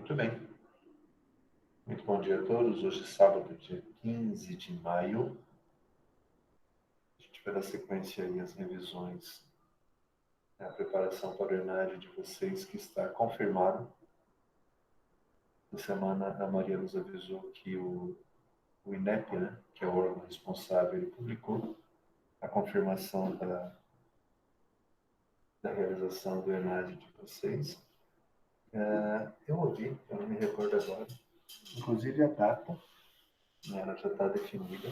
Muito bem. Muito bom dia a todos. Hoje é sábado, dia 15 de maio. A gente vai dar sequência aí às revisões, a preparação para o ENAD de vocês que está confirmado. Na semana, a Maria nos avisou que o INEP, né, que é o órgão responsável, ele publicou a confirmação da realização do ENAD de vocês. Eu ouvi, eu não me recordo agora, inclusive a data, né, ela já está definida.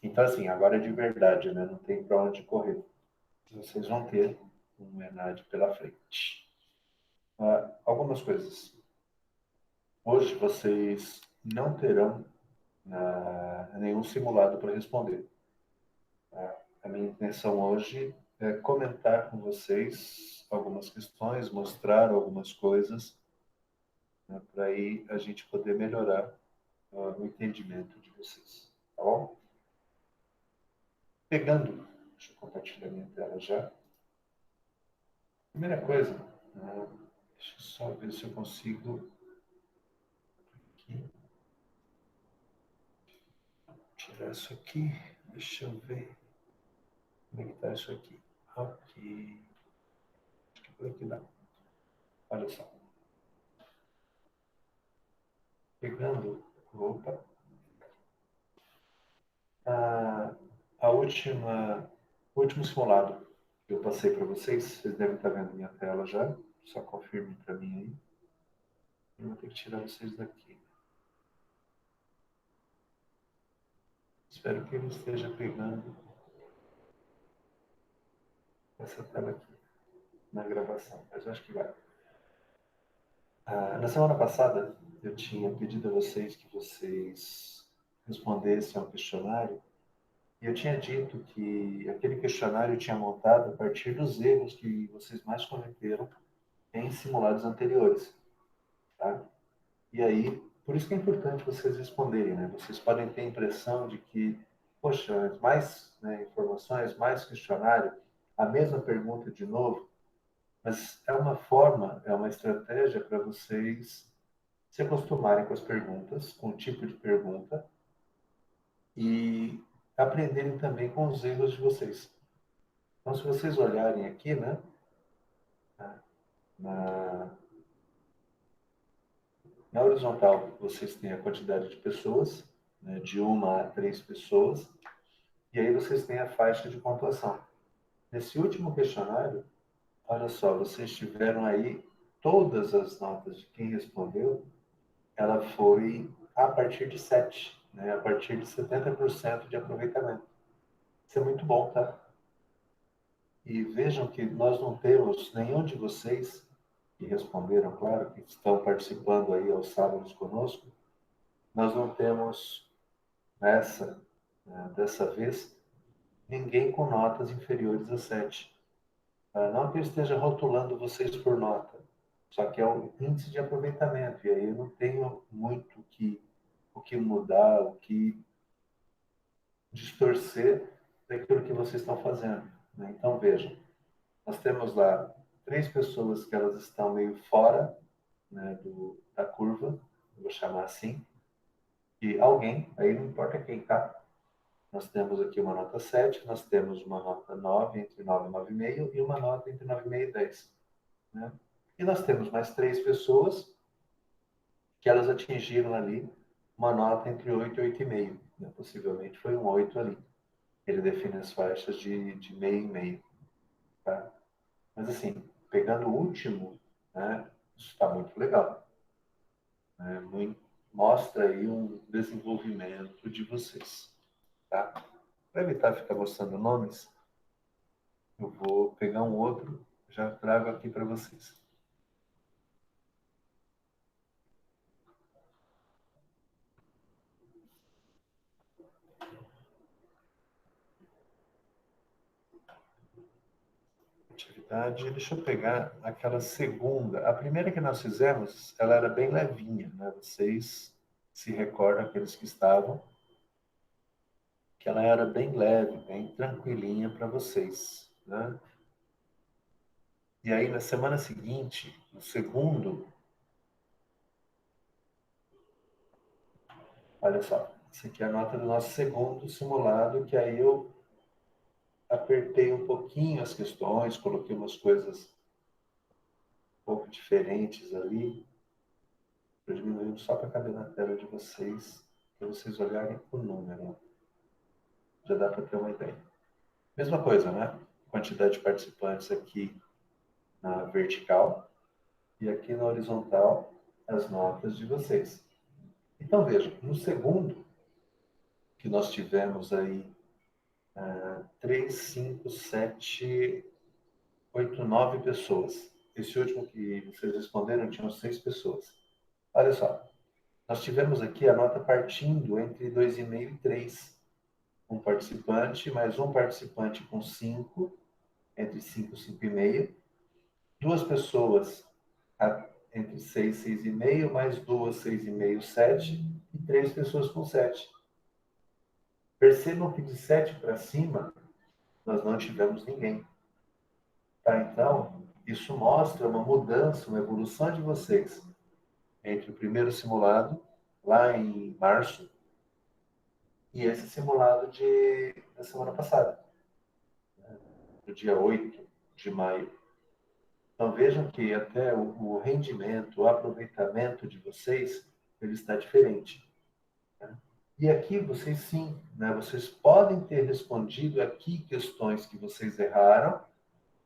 Então, assim, agora é de verdade, né? Não tem para onde correr. Vocês vão ter um ENAD pela frente. Algumas coisas. Hoje vocês não terão nenhum simulado para responder. A minha intenção hoje é comentar com vocês algumas questões, mostrar algumas coisas, né, para aí a gente poder melhorar o entendimento de vocês. Tá bom? Pegando, deixa eu compartilhar minha tela já. Primeira coisa, deixa eu só ver se eu consigo aqui, tirar isso aqui. Deixa eu ver como é que está isso aqui. Ok. Acho que por aqui dá. Olha só. Pegando, opa, a última, o último simulado que eu passei para vocês, vocês devem estar vendo minha tela já. Só confirme para mim aí. Eu vou ter que tirar vocês daqui. Espero que ele esteja pegando essa tela aqui na gravação, mas eu acho que vai. Na semana passada, eu tinha pedido a vocês que vocês respondessem ao questionário, e eu tinha dito que aquele questionário eu tinha montado a partir dos erros que vocês mais cometeram em simulados anteriores, tá? E aí, por isso que é importante vocês responderem, né? Vocês podem ter a impressão de que, poxa, mais, né, informações, mais questionário, a mesma pergunta de novo, mas é uma forma, é uma estratégia para vocês se acostumarem com as perguntas, com o tipo de pergunta e aprenderem também com os erros de vocês. Então, se vocês olharem aqui, né, na, na horizontal, vocês têm a quantidade de pessoas, né, de 1 a 3 pessoas, e aí vocês têm a faixa de pontuação. Nesse último questionário, olha só, vocês tiveram aí todas as notas de quem respondeu, ela foi a partir de 7, né, a partir de 70% de aproveitamento. Isso é muito bom, tá? E vejam que nós não temos nenhum de vocês que responderam, claro, que estão participando aí aos sábados conosco, nós não temos dessa vez, ninguém com notas inferiores a 7. Não que eu esteja rotulando vocês por nota, só que é o índice de aproveitamento, e aí eu não tenho muito o que mudar, o que distorcer daquilo que vocês estão fazendo, né? Então, vejam, nós temos lá 3 pessoas que elas estão meio fora, né, da curva, vou chamar assim, e alguém, aí não importa quem tá, nós temos aqui uma nota 7, nós temos uma nota 9, entre 9 e 9,5, e uma nota entre 9,5 e 10. Né? E nós temos mais 3 pessoas que elas atingiram ali uma nota entre 8 e 8,5. Né? Possivelmente foi um 8 ali. Ele define as faixas de meio em meio. Tá? Mas assim, pegando o último, né, isso está muito legal. Né? Mostra aí um desenvolvimento de vocês. Tá? Para evitar ficar mostrando nomes, eu vou pegar um outro, já trago aqui para vocês. Atividade, deixa eu pegar aquela segunda. A primeira que nós fizemos, ela era bem levinha, né? Vocês se recordam, aqueles que estavam, que ela era bem leve, bem tranquilinha para vocês, né? E aí, na semana seguinte, no segundo Olha só, essa aqui é a nota do nosso segundo simulado, que aí eu apertei um pouquinho as questões, coloquei umas coisas um pouco diferentes ali. Estou diminuindo só para caber na tela de vocês, para vocês olharem o número. Já dá para ter uma ideia. Mesma coisa, né? Quantidade de participantes aqui na vertical e aqui na horizontal as notas de vocês. Então vejam, no segundo, que nós tivemos aí 3, 5, 7, 8, 9 pessoas. Esse último que vocês responderam tinham 6 pessoas. Olha só, nós tivemos aqui a nota partindo entre 2,5 e 3. Um participante, mais um participante com 5, entre 5 e 5,5. Duas pessoas entre 6 e 6,5, mais duas, 6,5, 7. E 3 pessoas com 7. Percebam que de 7 para cima, nós não tivemos ninguém. Tá? Então, isso mostra uma mudança, uma evolução de vocês entre o primeiro simulado, lá em março, e esse simulado da semana passada, no dia 8 de maio. Então vejam que até o rendimento, o aproveitamento de vocês, ele está diferente. Né? E aqui vocês sim, né, vocês podem ter respondido aqui questões que vocês erraram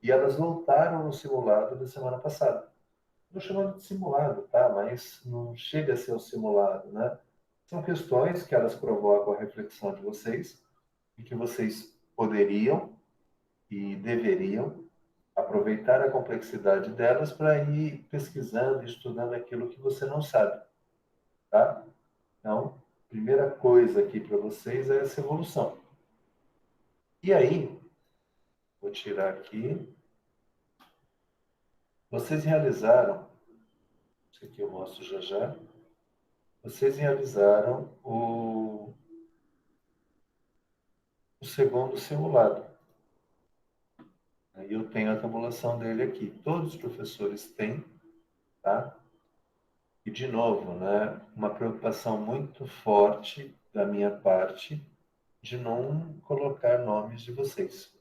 e elas voltaram no simulado da semana passada. Estou chamando de simulado, tá? Mas não chega a ser um simulado, né? São questões que elas provocam a reflexão de vocês e que vocês poderiam e deveriam aproveitar a complexidade delas para ir pesquisando e estudando aquilo que você não sabe, tá? Então, primeira coisa aqui para vocês é essa evolução. E aí, vou tirar aqui. Vocês realizaram, isso aqui eu mostro já já, vocês realizaram o segundo simulado. Aí eu tenho a tabulação dele aqui. Todos os professores têm, tá? E, de novo, né, uma preocupação muito forte da minha parte de não colocar nomes de vocês.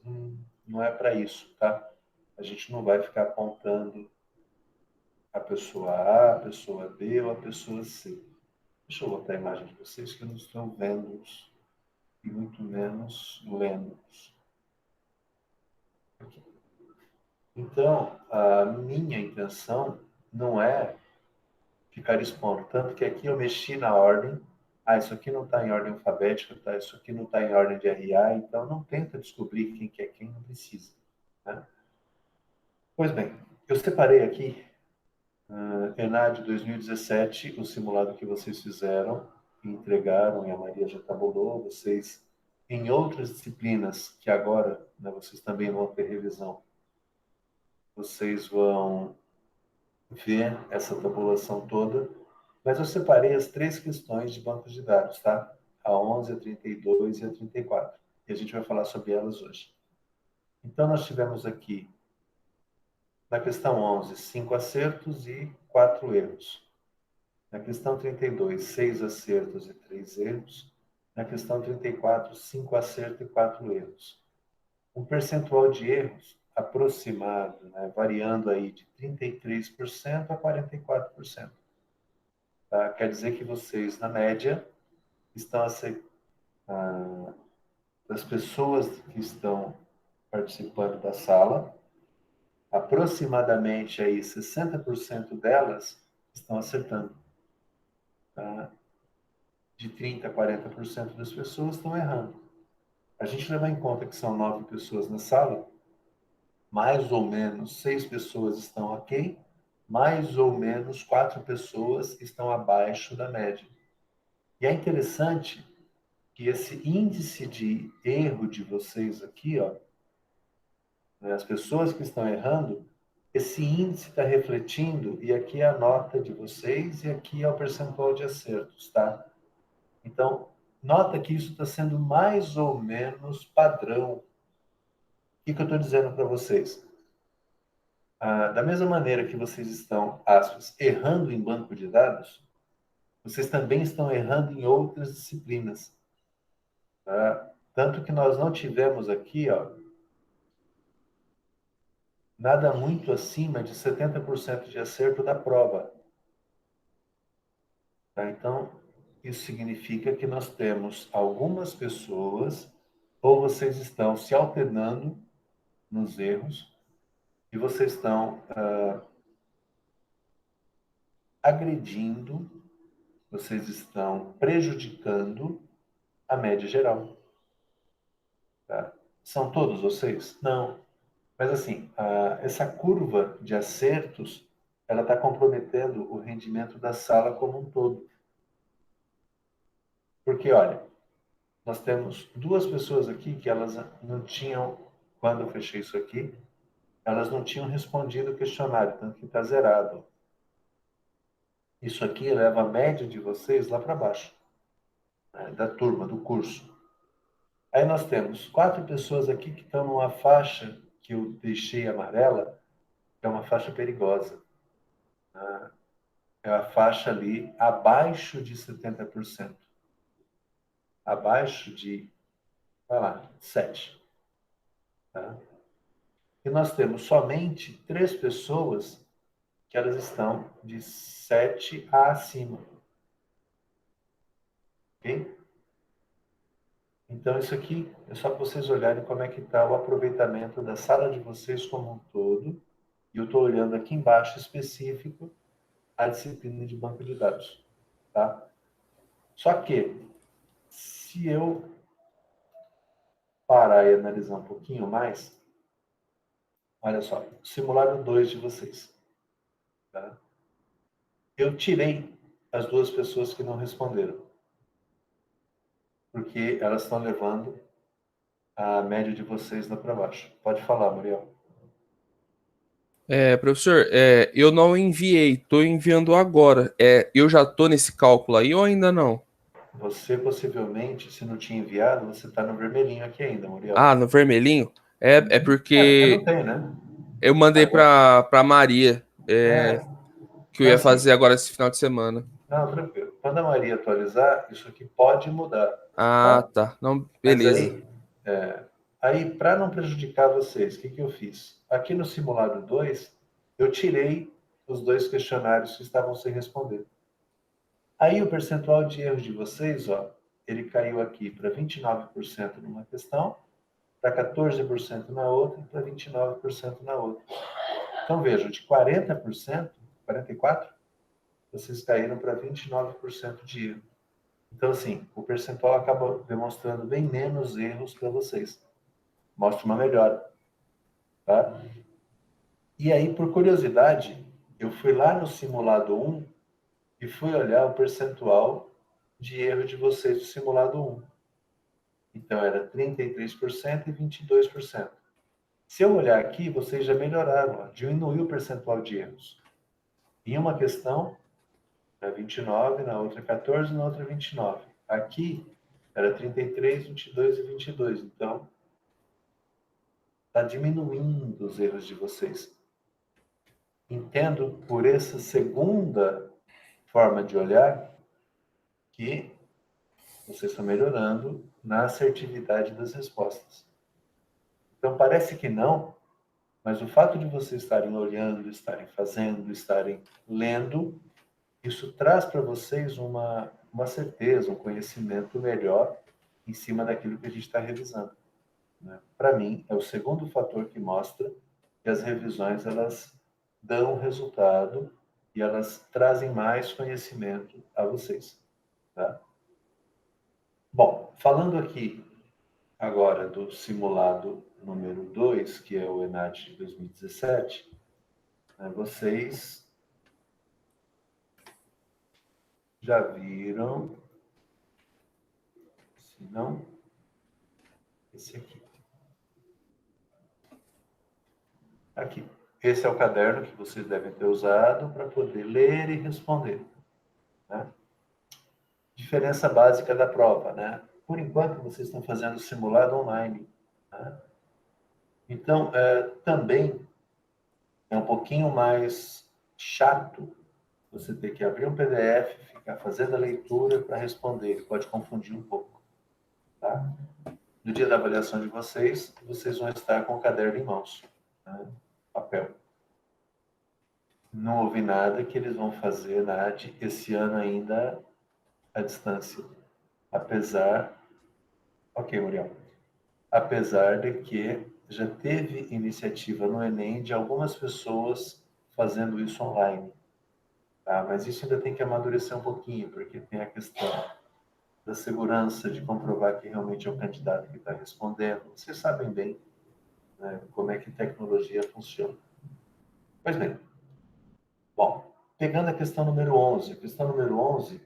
Não é para isso, tá? A gente não vai ficar apontando a pessoa A, a pessoa B ou a pessoa C. Deixa eu botar a imagem de vocês que eu não estou vendo-os e muito menos lendo-os. Então, a minha intenção não é ficar expondo. Tanto que aqui eu mexi na ordem. Ah, isso aqui não está em ordem alfabética, tá? Isso aqui não está em ordem de RA, então não tenta descobrir quem que é quem, não precisa. Né? Pois bem, eu separei aqui, ENAD 2017, o simulado que vocês fizeram e entregaram, e a Maria já tabulou, vocês, em outras disciplinas, que agora, né, vocês também vão ter revisão, vocês vão ver essa tabulação toda, mas eu separei as 3 questões de bancos de dados, tá? A 11, a 32 e a 34. E a gente vai falar sobre elas hoje. Então, nós tivemos aqui, na questão 11, 5 acertos e 4 erros. Na questão 32, 6 acertos e 3 erros. Na questão 34, 5 acertos e 4 erros. Um percentual de erros aproximado, né, variando aí de 33% a 44%. Tá? Quer dizer que vocês, na média, estão das pessoas que estão participando da sala, aproximadamente aí 60% delas estão acertando. Tá? De 30% a 40% das pessoas estão errando. A gente leva em conta que são 9 pessoas na sala, mais ou menos 6 pessoas estão ok, mais ou menos 4 pessoas estão abaixo da média. E é interessante que esse índice de erro de vocês aqui, ó, né, as pessoas que estão errando, esse índice está refletindo, e aqui é a nota de vocês, e aqui é o percentual de acertos, tá? Então, nota que isso está sendo mais ou menos padrão. O que eu estou dizendo para vocês? Da mesma maneira que vocês estão, aspas, errando em banco de dados, vocês também estão errando em outras disciplinas. Tá? Tanto que nós não tivemos aqui, ó, nada muito acima de 70% de acerto da prova. Tá? Então, isso significa que nós temos algumas pessoas, ou vocês estão se alternando nos erros, e vocês estão agredindo, vocês estão prejudicando a média geral. Tá? São todos vocês? Não. Mas assim, essa curva de acertos, ela está comprometendo o rendimento da sala como um todo. Porque, olha, nós temos duas pessoas aqui que elas não tinham, quando eu fechei isso aqui, elas não tinham respondido o questionário, tanto que está zerado. Isso aqui leva a média de vocês lá para baixo, né, da turma, do curso. Aí nós temos 4 pessoas aqui que estão numa faixa que eu deixei amarela, que é uma faixa perigosa. Né? É a faixa ali abaixo de 70%. Abaixo de, vai lá, 7. Tá? E nós temos somente 3 pessoas que elas estão de 7 a acima. Ok? Então, isso aqui é só para vocês olharem como é que está o aproveitamento da sala de vocês como um todo. E eu estou olhando aqui embaixo específico a disciplina de banco de dados. Tá? Só que, se eu parar e analisar um pouquinho mais, olha só, simulado 2 de vocês. Tá? Eu tirei as 2 pessoas que não responderam, porque elas estão levando a média de vocês lá para baixo. Pode falar, Muriel. Professor, eu não enviei, estou enviando agora. Eu já estou nesse cálculo aí ou ainda não? Você possivelmente, se não tinha enviado, você está no vermelhinho aqui ainda, Muriel. Ah, no vermelhinho? É Porque não porque tem, né? eu mandei Agora. para Maria, É, que eu então ia assim, fazer agora esse final de semana. não, tranquilo. Quando a Maria atualizar, isso aqui pode mudar, Ah, tá? tá. Não, Mas beleza. aí para não prejudicar vocês, o que eu fiz? Aqui no simulado 2, eu tirei os 2 questionários que estavam sem responder. Aí o percentual de erros de vocês, ó, ele caiu aqui para 29% numa questão, para 14% na outra e para 29% na outra. Então vejam, de 40%, 44%, vocês caíram para 29% de erro. Então, assim, o percentual acaba demonstrando bem menos erros para vocês. Mostra uma melhora. Tá? E aí, por curiosidade, eu fui lá no simulado 1 e fui olhar o percentual de erro de vocês do simulado 1. Então, era 33% e 22%. Se eu olhar aqui, vocês já melhoraram, ó, diminuiu o percentual de erros. Em uma questão, era 29, na outra 14, na outra 29. Aqui, era 33, 22 e 22. Então, está diminuindo os erros de vocês. Entendo por essa segunda forma de olhar que vocês estão melhorando na assertividade das respostas. Então, parece que não, mas o fato de vocês estarem olhando, estarem fazendo, estarem lendo, isso traz para vocês uma certeza, um conhecimento melhor em cima daquilo que a gente está revisando. Né? Para mim, é o segundo fator que mostra que as revisões elas dão resultado e elas trazem mais conhecimento a vocês. Tá? Bom, falando aqui agora do simulado número 2, que é o ENAD de 2017, né, vocês já viram, se não, esse aqui. Aqui. Esse é o caderno que vocês devem ter usado para poder ler e responder. Né? Diferença básica da prova, né? Por enquanto, vocês estão fazendo simulado online. Né? Então, também é um pouquinho mais chato você ter que abrir um PDF, ficar fazendo a leitura para responder. Ele pode confundir um pouco. Tá? No dia da avaliação de vocês, vocês vão estar com o caderno em mãos, né? Papel. Não ouvi nada que eles vão fazer, Nath, esse ano ainda à distância. Apesar... Ok, Muriel. Apesar de que já teve iniciativa no Enem de algumas pessoas fazendo isso online. Tá? Mas isso ainda tem que amadurecer um pouquinho, porque tem a questão da segurança, de comprovar que realmente é o candidato que está respondendo. Vocês sabem bem, né, como é que tecnologia funciona. Pois bem. Bom, pegando a questão número 11. A questão número 11,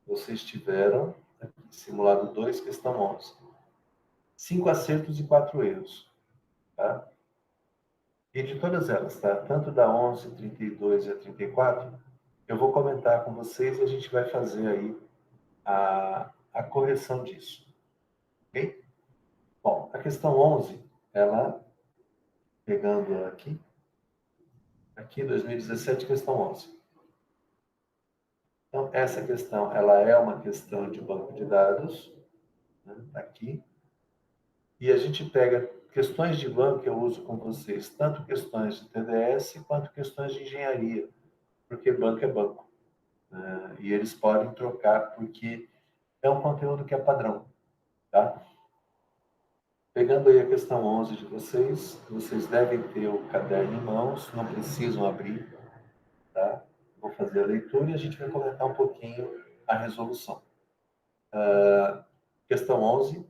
vocês tiveram, aqui, simulado 2, questão 11. 5 acertos e 4 erros. Tá? E de todas elas, tá? Tanto da 11, 32 e a 34, eu vou comentar com vocês e a gente vai fazer aí a correção disso. Ok? Bom, a questão 11, ela, pegando aqui 2017, questão 11. Então, essa questão, ela é uma questão de banco de dados, né? Tá aqui. E a gente pega questões de banco que eu uso com vocês, tanto questões de TDS quanto questões de engenharia, porque banco é banco, né? E eles podem trocar porque é um conteúdo que é padrão, tá? Pegando aí a questão 11 de vocês, vocês devem ter o caderno em mãos, não precisam abrir, tá? Vou fazer a leitura e a gente vai comentar um pouquinho a resolução. Questão 11.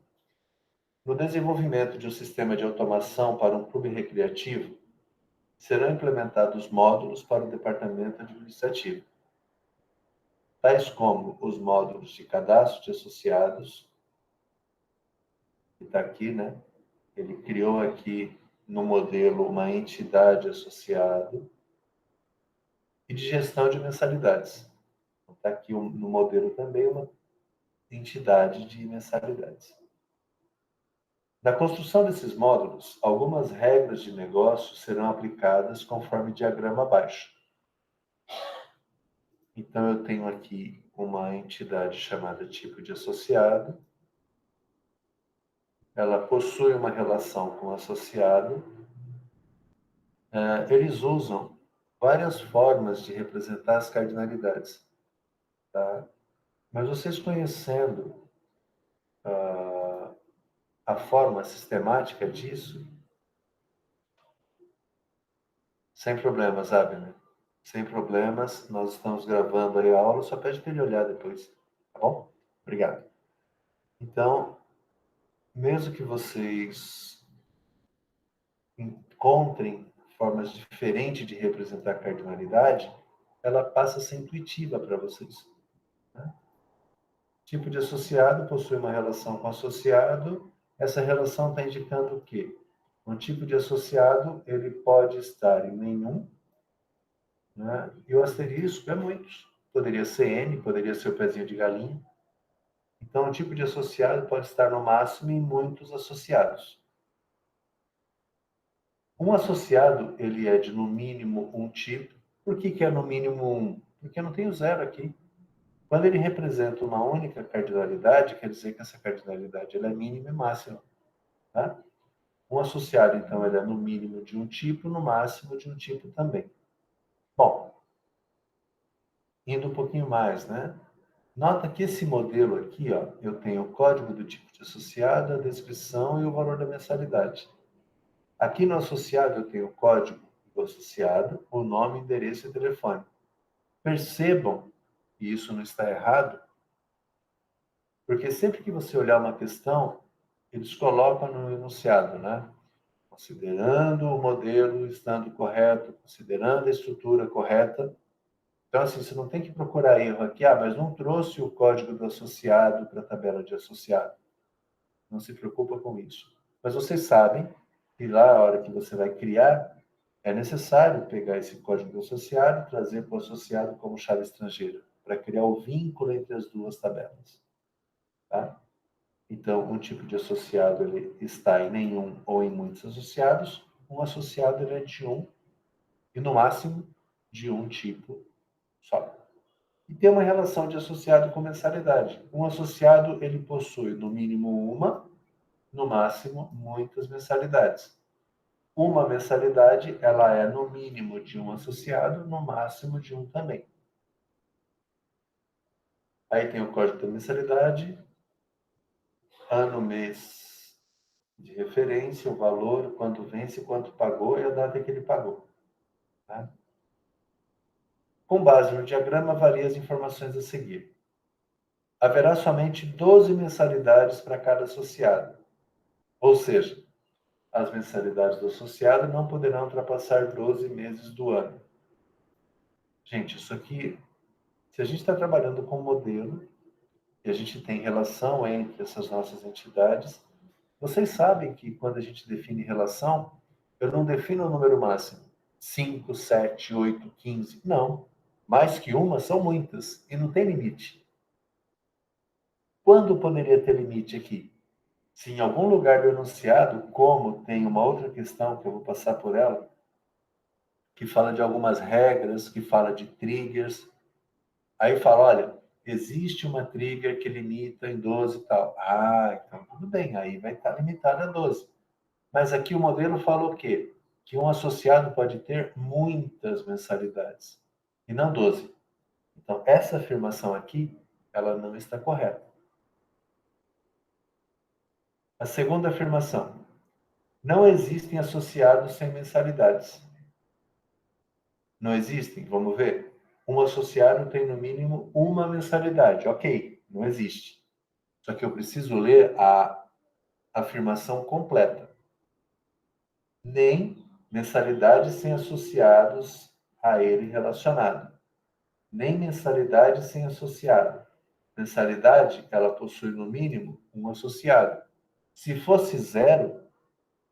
No desenvolvimento de um sistema de automação para um clube recreativo, serão implementados módulos para o departamento administrativo, tais como os módulos de cadastro de associados, que está aqui, né? Ele criou aqui no modelo uma entidade associada, e de gestão de mensalidades. Está aqui no modelo também uma entidade de mensalidades. Na construção desses módulos, algumas regras de negócio serão aplicadas conforme diagrama abaixo. Então, eu tenho aqui uma entidade chamada tipo de associado. Ela possui uma relação com o associado. Eles usam várias formas de representar as cardinalidades. Tá? Mas vocês conhecendo a forma sistemática disso, sem problemas, Abner. Sem problemas, nós estamos gravando aí a aula, só pede para ele olhar depois, tá bom? Obrigado. Então, mesmo que vocês encontrem formas diferentes de representar a cardinalidade, ela passa a ser intuitiva para vocês. Né? Tipo de associado possui uma relação com associado. Essa relação está indicando o quê? Um tipo de associado, ele pode estar em nenhum, né? E o asterisco é muitos. Poderia ser N, poderia ser o pezinho de galinha. Então, o tipo de associado pode estar no máximo em muitos associados. Um associado, ele é de no mínimo um tipo. Por que é no mínimo um? Porque eu não tenho zero aqui. Quando ele representa uma única cardinalidade, quer dizer que essa cardinalidade ela é mínima e máxima. Tá? Um associado, então, ele é no mínimo de um tipo, no máximo de um tipo também. Bom, indo um pouquinho mais, né? Nota que esse modelo aqui, ó, eu tenho o código do tipo de associado, a descrição e o valor da mensalidade. Aqui no associado eu tenho o código do associado, o nome, endereço e telefone. Percebam que isso não está errado, porque sempre que você olhar uma questão, eles colocam no enunciado, né? Considerando o modelo estando correto, considerando a estrutura correta. Então, assim, você não tem que procurar erro aqui, mas não trouxe o código do associado para a tabela de associado. Não se preocupa com isso. Mas vocês sabem que lá, a hora que você vai criar, é necessário pegar esse código do associado e trazer para o associado como chave estrangeira, para criar o vínculo entre as duas tabelas. Tá? Então, um tipo de associado ele está em nenhum ou em muitos associados. Um associado ele é de um e, no máximo, de um tipo Só. E tem uma relação de associado com mensalidade. Um associado, ele possui no mínimo uma, no máximo muitas mensalidades. Uma mensalidade, ela é no mínimo de um associado, no máximo de um também. Aí tem o código da mensalidade, ano, mês de referência, o valor, quando vence, quanto pagou e a data que ele pagou. Tá? Com base no diagrama, avalie as informações a seguir. Haverá somente 12 mensalidades para cada associado. Ou seja, as mensalidades do associado não poderão ultrapassar 12 meses do ano. Gente, isso aqui, se a gente está trabalhando com um modelo e a gente tem relação entre essas nossas entidades, vocês sabem que quando a gente define relação, eu não defino o número máximo. 5, 7, 8, 15. Não. Mais que uma são muitas e não tem limite. Quando poderia ter limite aqui? Se em algum lugar do enunciado, como tem uma outra questão que eu vou passar por ela, que fala de algumas regras, que fala de triggers, aí fala, olha, existe uma trigger que limita em 12 e tal. Ah, então tudo bem, aí vai estar limitado a 12. Mas aqui o modelo fala o quê? Que um associado pode ter muitas mensalidades, e não 12. Então, essa afirmação aqui, ela não está correta. A segunda afirmação. Não existem associados sem mensalidades. Não existem? Vamos ver. Um associado tem no mínimo uma mensalidade. Ok, não existe. Só que eu preciso ler a afirmação completa. Nem mensalidade sem associados a ele relacionado. Nem mensalidade sem associado. Mensalidade, ela possui no mínimo um associado. Se fosse zero,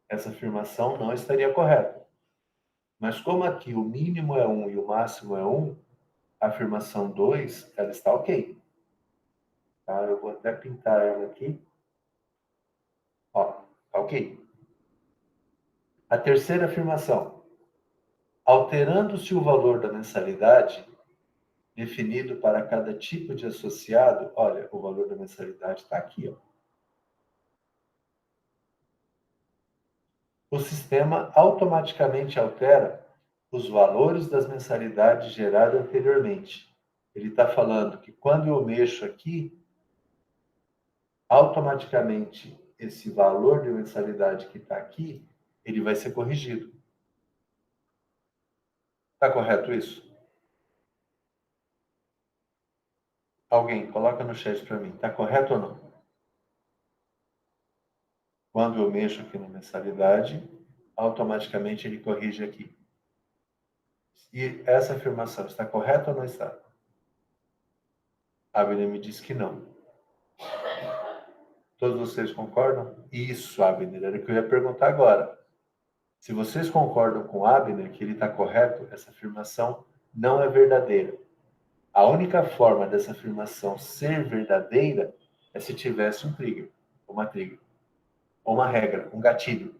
essa afirmação não estaria correta. Mas como aqui o mínimo é 1 e o máximo é 1, a afirmação 2, ela está ok. Tá? Eu vou até pintar ela aqui. Ó, tá ok. A terceira afirmação. Alterando-se o valor da mensalidade, definido para cada tipo de associado, olha, o valor da mensalidade está aqui, ó. O sistema automaticamente altera os valores das mensalidades geradas anteriormente. Ele está falando que quando eu mexo aqui, automaticamente esse valor de mensalidade que está aqui, ele vai ser corrigido. Está correto isso? Alguém, coloca no chat para mim. Está correto ou não? Quando eu mexo aqui na mensalidade, automaticamente ele corrige aqui. E essa afirmação está correta ou não está? A Abner me diz que não. Todos vocês concordam? Isso, Abner, era o que eu ia perguntar agora. Se vocês concordam com Abner que ele está correto, essa afirmação não é verdadeira. A única forma dessa afirmação ser verdadeira é se tivesse um trigger, uma trigger, ou uma regra, um gatilho.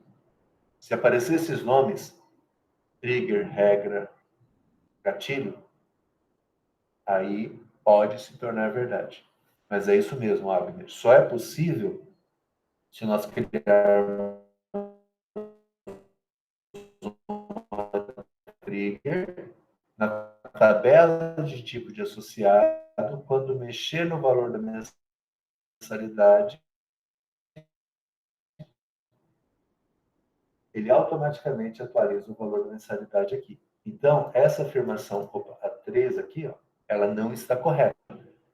Se aparecer esses nomes, trigger, regra, gatilho, aí pode se tornar verdade. Mas é isso mesmo, Abner. Só é possível se nós criarmos trigger na tabela de tipo de associado, quando mexer no valor da mensalidade, ele automaticamente atualiza o valor da mensalidade aqui. Então, essa afirmação, a 3 aqui, ó, ela não está correta.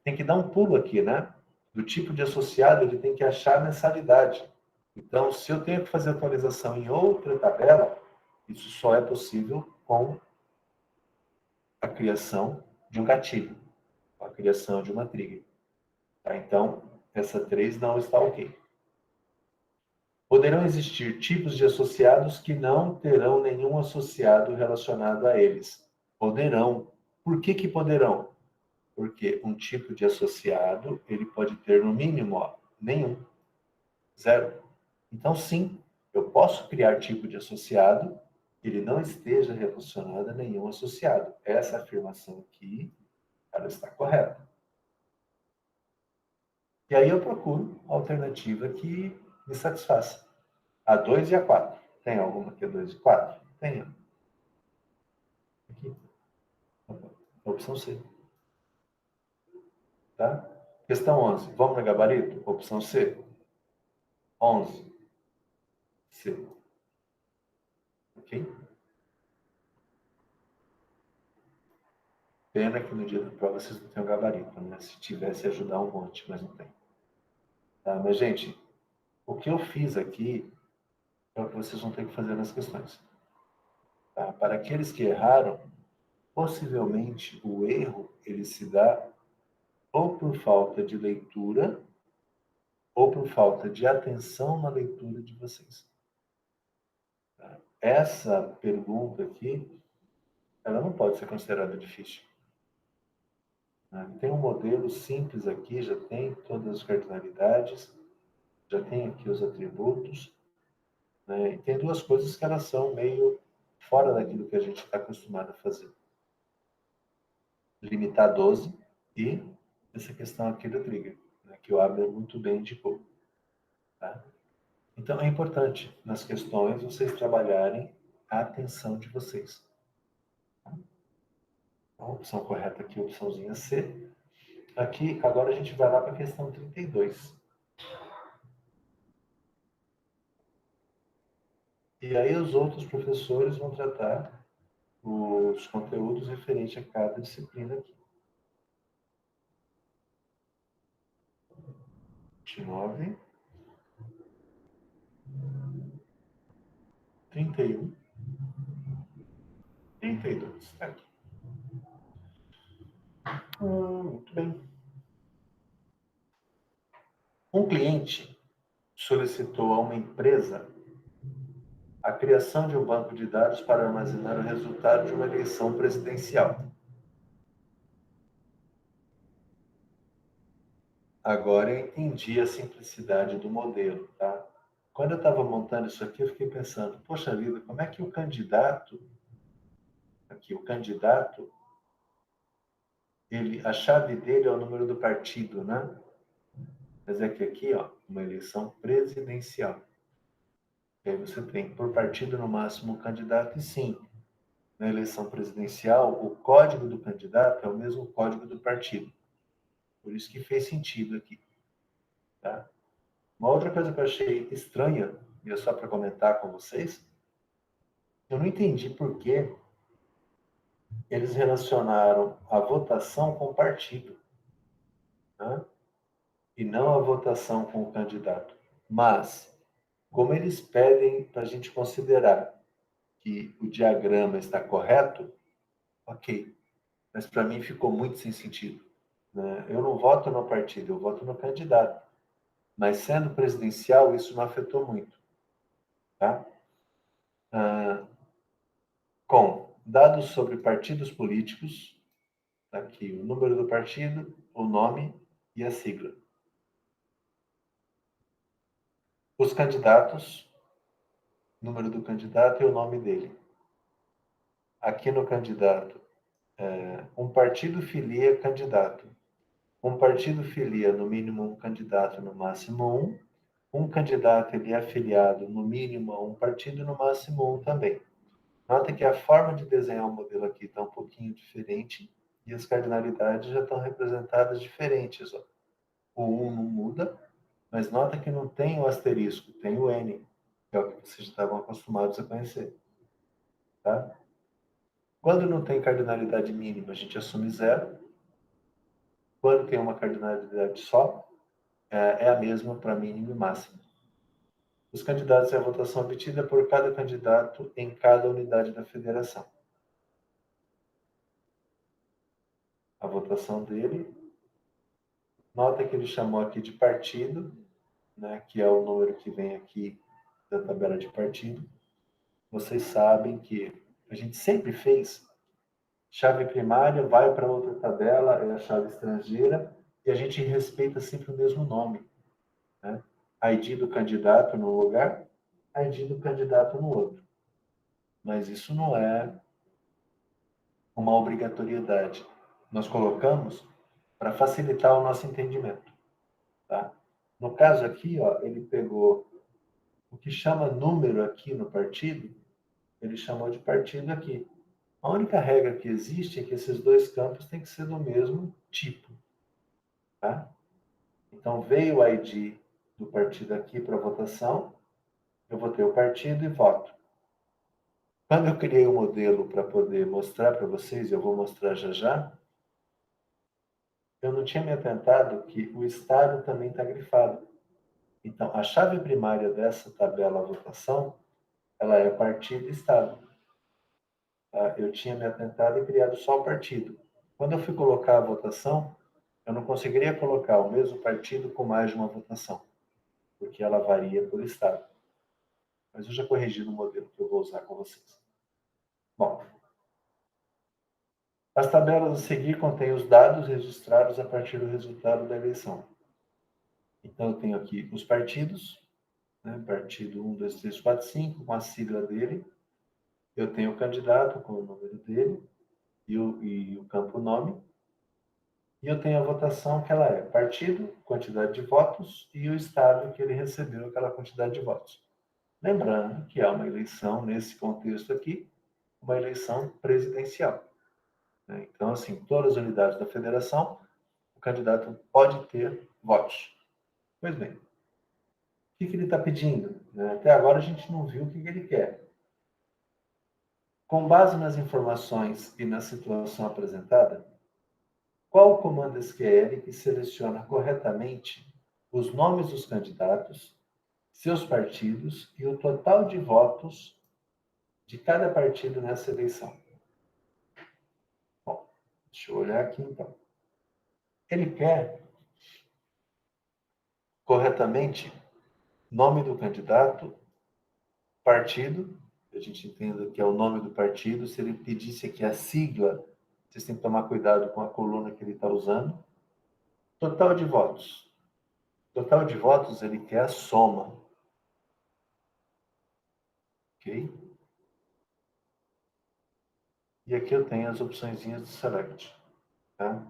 Tem que dar um pulo aqui, né? Do tipo de associado, ele tem que achar a mensalidade. Então, se eu tenho que fazer atualização em outra tabela, isso só é possível com a criação de um gatilho, a criação de uma trigger. Tá? Então, essa 3 não está ok. Poderão existir tipos de associados que não terão nenhum associado relacionado a eles. Poderão. Por que poderão? Porque um tipo de associado, ele pode ter no mínimo, ó, nenhum. Zero. Então, sim, eu posso criar tipo de associado que ele não esteja relacionado a nenhum associado. Essa afirmação aqui ela está correta. E aí eu procuro a alternativa que me satisfaça. A 2 e a 4. Tem alguma que é 2 e 4? Tem. Aqui. A opção C. Tá? Questão 11. Vamos no gabarito? Opção C. 11. C. Ok? Pena que no dia da prova vocês não têm o gabarito, né? Se tivesse, ajudar um monte, mas não tem. Tá? Mas, gente, o que eu fiz aqui é o que vocês vão ter que fazer nas questões. Tá? Para aqueles que erraram, possivelmente o erro ele se dá ou por falta de leitura ou por falta de atenção na leitura de vocês. Tá? Essa pergunta aqui, ela não pode ser considerada difícil. Tem um modelo simples aqui, já tem todas as cardinalidades, já tem aqui os atributos, né? E tem duas coisas que elas são meio fora daquilo que a gente está acostumado a fazer. Limitar 12 e essa questão aqui do trigger, né? Que o Abner muito bem indicou. Tá? Então, é importante nas questões vocês trabalharem a atenção de vocês. A opção correta aqui, a opçãozinha C. Aqui, agora a gente vai lá para a questão 32. E aí os outros professores vão tratar os conteúdos referentes a cada disciplina aqui. 29, 31, 32. Tá aqui. Muito bem. Um cliente solicitou a uma empresa a criação de um banco de dados para armazenar o resultado de uma eleição presidencial. Agora eu entendi a simplicidade do modelo, tá? Quando eu estava montando isso aqui, eu fiquei pensando, poxa vida, como é que o candidato, a chave dele é o número do partido, né? Mas é que aqui, ó, uma eleição presidencial. E aí você tem por partido no máximo um candidato, e sim, na eleição presidencial, o código do candidato é o mesmo código do partido. Por isso que fez sentido aqui. Tá? Uma outra coisa que eu achei estranha, e é só para comentar com vocês, eu não entendi por que eles relacionaram a votação com o partido, né? E não a votação com o candidato. Mas, como eles pedem para a gente considerar que o diagrama está correto, ok. Mas para mim ficou muito sem sentido. Né? Eu não voto no partido, eu voto no candidato. Mas sendo presidencial, isso não afetou muito. Tá? Com dados sobre partidos políticos, tá aqui o número do partido, o nome e a sigla. Os candidatos, número do candidato e o nome dele. Aqui no candidato, um partido filia candidato. Um partido filia no mínimo um candidato, no máximo um. Um candidato ele é afiliado no mínimo a um partido, no máximo um também. Nota que a forma de desenhar o modelo aqui está um pouquinho diferente e as cardinalidades já estão representadas diferentes. Ó. O 1 não muda, mas nota que não tem o asterisco, tem o N, que é o que vocês já estavam acostumados a conhecer. Tá? Quando não tem cardinalidade mínima, a gente assume zero. Quando tem uma cardinalidade só, é a mesma para mínimo e máximo. Os candidatos e a votação obtida por cada candidato em cada unidade da federação. A votação dele, nota que ele chamou aqui de partido, né, que é o número que vem aqui da tabela de partido. Vocês sabem que a gente sempre fez chave primária, vai para outra tabela, é a chave estrangeira, e a gente respeita sempre o mesmo nome. Né? ID do candidato num lugar, ID do candidato no outro. Mas isso não é uma obrigatoriedade. nós colocamos para facilitar o nosso entendimento. Tá? No caso aqui, ó, ele pegou o que chama número aqui no partido, ele chamou de partido aqui. A única regra que existe é que esses dois campos têm que ser do mesmo tipo. Tá? Então, veio o ID do partido aqui para votação, eu vou ter o partido e voto. Quando eu criei o modelo para poder mostrar para vocês, eu vou mostrar já já, eu não tinha me atentado que o estado também está grifado. Então, a chave primária dessa tabela votação, ela é partido e estado. Tá? Eu tinha me atentado e criado só o partido. Quando eu fui colocar a votação, eu não conseguiria colocar o mesmo partido com mais de uma votação, porque ela varia por estado. Mas eu já corrigi no modelo que eu vou usar com vocês. Bom, as tabelas a seguir contêm os dados registrados a partir do resultado da eleição. Então, eu tenho aqui os partidos, né? Partido 1, 2, 3, 4, 5, com a sigla dele. Eu tenho o candidato com o número dele e o campo nome. E eu tenho a votação, que ela é partido, quantidade de votos, e o estado que ele recebeu aquela quantidade de votos. Lembrando que há uma eleição, nesse contexto aqui, uma eleição presidencial. Então, assim, todas as unidades da federação, o candidato pode ter votos. Pois bem, o que ele está pedindo? Até agora a gente não viu o que ele quer. Com base nas informações e na situação apresentada, qual o comando SQL que seleciona corretamente os nomes dos candidatos, seus partidos e o total de votos de cada partido nessa eleição? Bom, deixa eu olhar aqui então. Ele quer corretamente nome do candidato, partido, a gente entenda que é o nome do partido. Se ele pedisse aqui a sigla, vocês têm que tomar cuidado com a coluna que ele está usando. Total de votos. Total de votos, ele quer a soma. Ok? E aqui eu tenho as opções de select. Tá?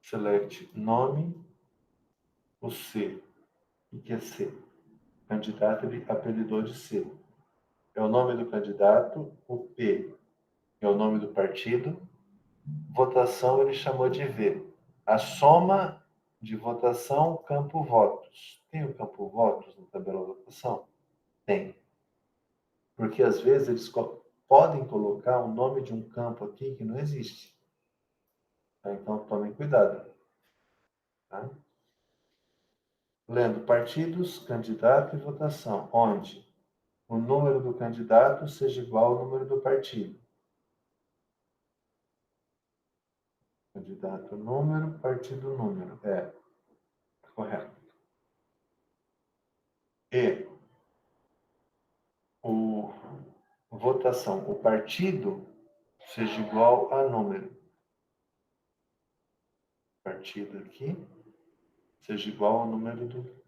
Select nome, o C. O que é C? Candidato, ele apelidou de C. É o nome do candidato. O P é o nome do partido. Votação, ele chamou de V. A soma de votação, campo votos. Tem o campo votos na tabela votação? Tem. Porque às vezes eles podem colocar o nome de um campo aqui que não existe. Tá? Então tomem cuidado. Tá? Lendo partidos, candidato e votação. Onde o número do candidato seja igual ao número do partido. Candidato número, partido número. É, correto. E o votação, o partido seja igual a número. Partido aqui seja igual ao número do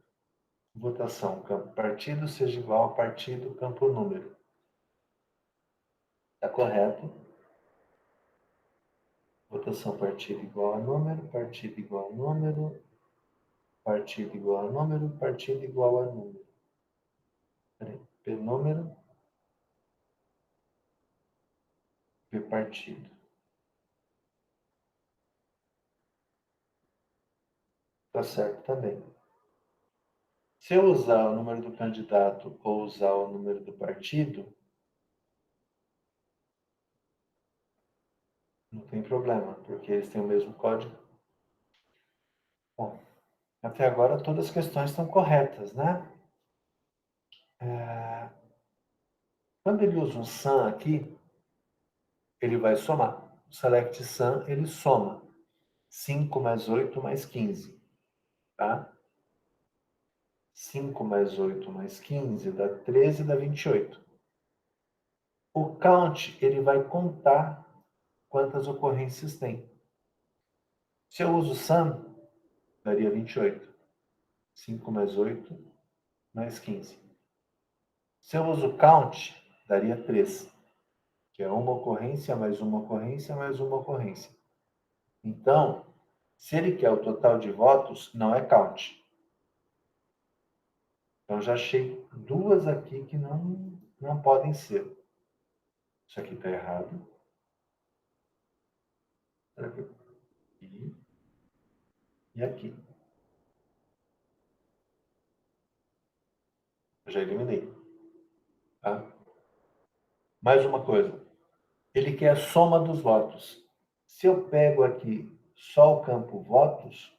votação. Campo partido seja igual ao partido, campo número. Está correto? Votação partido igual a número, partido igual a número, partido igual a número, partido igual a número. P número, P partido. Está certo também. Se eu usar o número do candidato ou usar o número do partido, não tem problema, porque eles têm o mesmo código. Bom, até agora todas as questões estão corretas, né? Quando ele usa um sum aqui, ele vai somar. O select sum, ele soma. 5 mais 8 mais 15. Tá? 5 mais 8 mais 15 dá 13, dá 28. O count, ele vai contar quantas ocorrências tem. Se eu uso sum, daria 28. 5 mais 8 mais 15. Se eu uso count, daria 3. Que é uma ocorrência, mais uma ocorrência, mais uma ocorrência. Então, se ele quer o total de votos, não é count. Então, já achei duas aqui que não podem ser. Isso aqui está errado. Será que aqui e aqui? Eu já eliminei. Tá? Mais uma coisa. Ele quer a soma dos votos. Se eu pego aqui só o campo votos,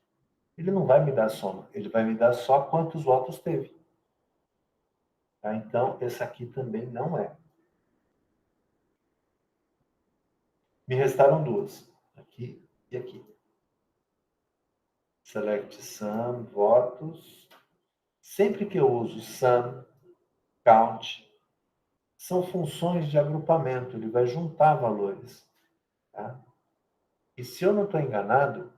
ele não vai me dar a soma. Ele vai me dar só quantos votos teve. Tá? Então, essa aqui também não é. Me restaram duas. Aqui e aqui. Select sum, votos. Sempre que eu uso sum, count, são funções de agrupamento. Ele vai juntar valores. Tá? E se eu não estou enganado,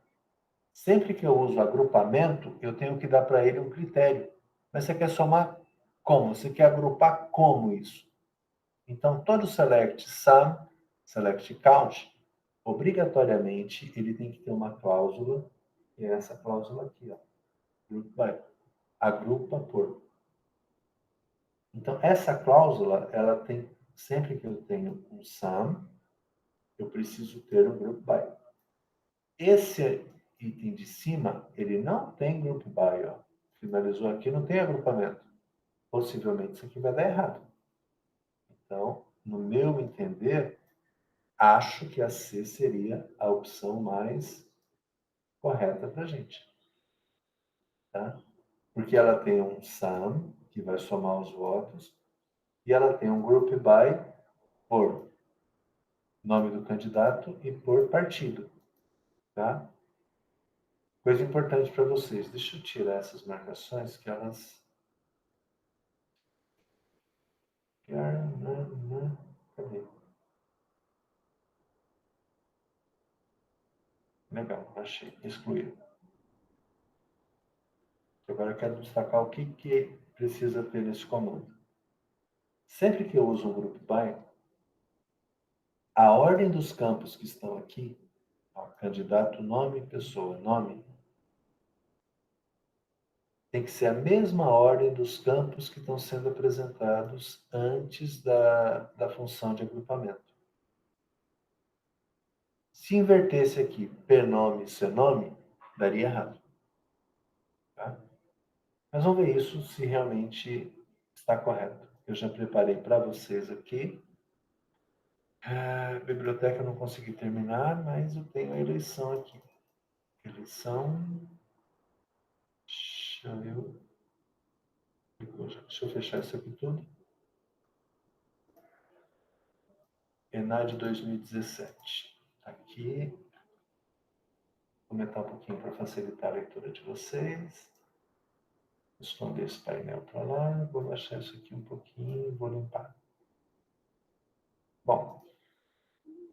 sempre que eu uso agrupamento, eu tenho que dar para ele um critério. Mas você quer somar como? Você quer agrupar como isso? Então, todo select sum, select count, obrigatoriamente, ele tem que ter uma cláusula, que é essa cláusula aqui, ó. Group by. Agrupa por. Então, essa cláusula, ela tem, sempre que eu tenho um sum, eu preciso ter um group by. Esse item de cima, ele não tem group by, ó. Finalizou aqui, não tem agrupamento. Possivelmente isso aqui vai dar errado. Então, no meu entender, acho que a C seria a opção mais correta para a gente. Tá? Porque ela tem um sum, que vai somar os votos, e ela tem um group by por nome do candidato e por partido. Tá? Coisa importante para vocês. Deixa eu tirar essas marcações que elas... Cadê? Legal, achei. Excluir. Agora eu quero destacar o que precisa ter nesse comando. Sempre que eu uso um group by, a ordem dos campos que estão aqui, ó, candidato, nome, pessoa, nome, tem que ser a mesma ordem dos campos que estão sendo apresentados antes da função de agrupamento. Se invertesse aqui pernome e senome, daria errado. Tá? Mas vamos ver isso se realmente está correto. Eu já preparei para vocês aqui. A biblioteca eu não consegui terminar, mas eu tenho a eleição aqui. Eleição. Deixa eu fechar isso aqui tudo. ENAD 2017. Aqui. Vou aumentar um pouquinho para facilitar a leitura de vocês. Esconder esse painel para lá. Vou baixar isso aqui um pouquinho e vou limpar. Bom,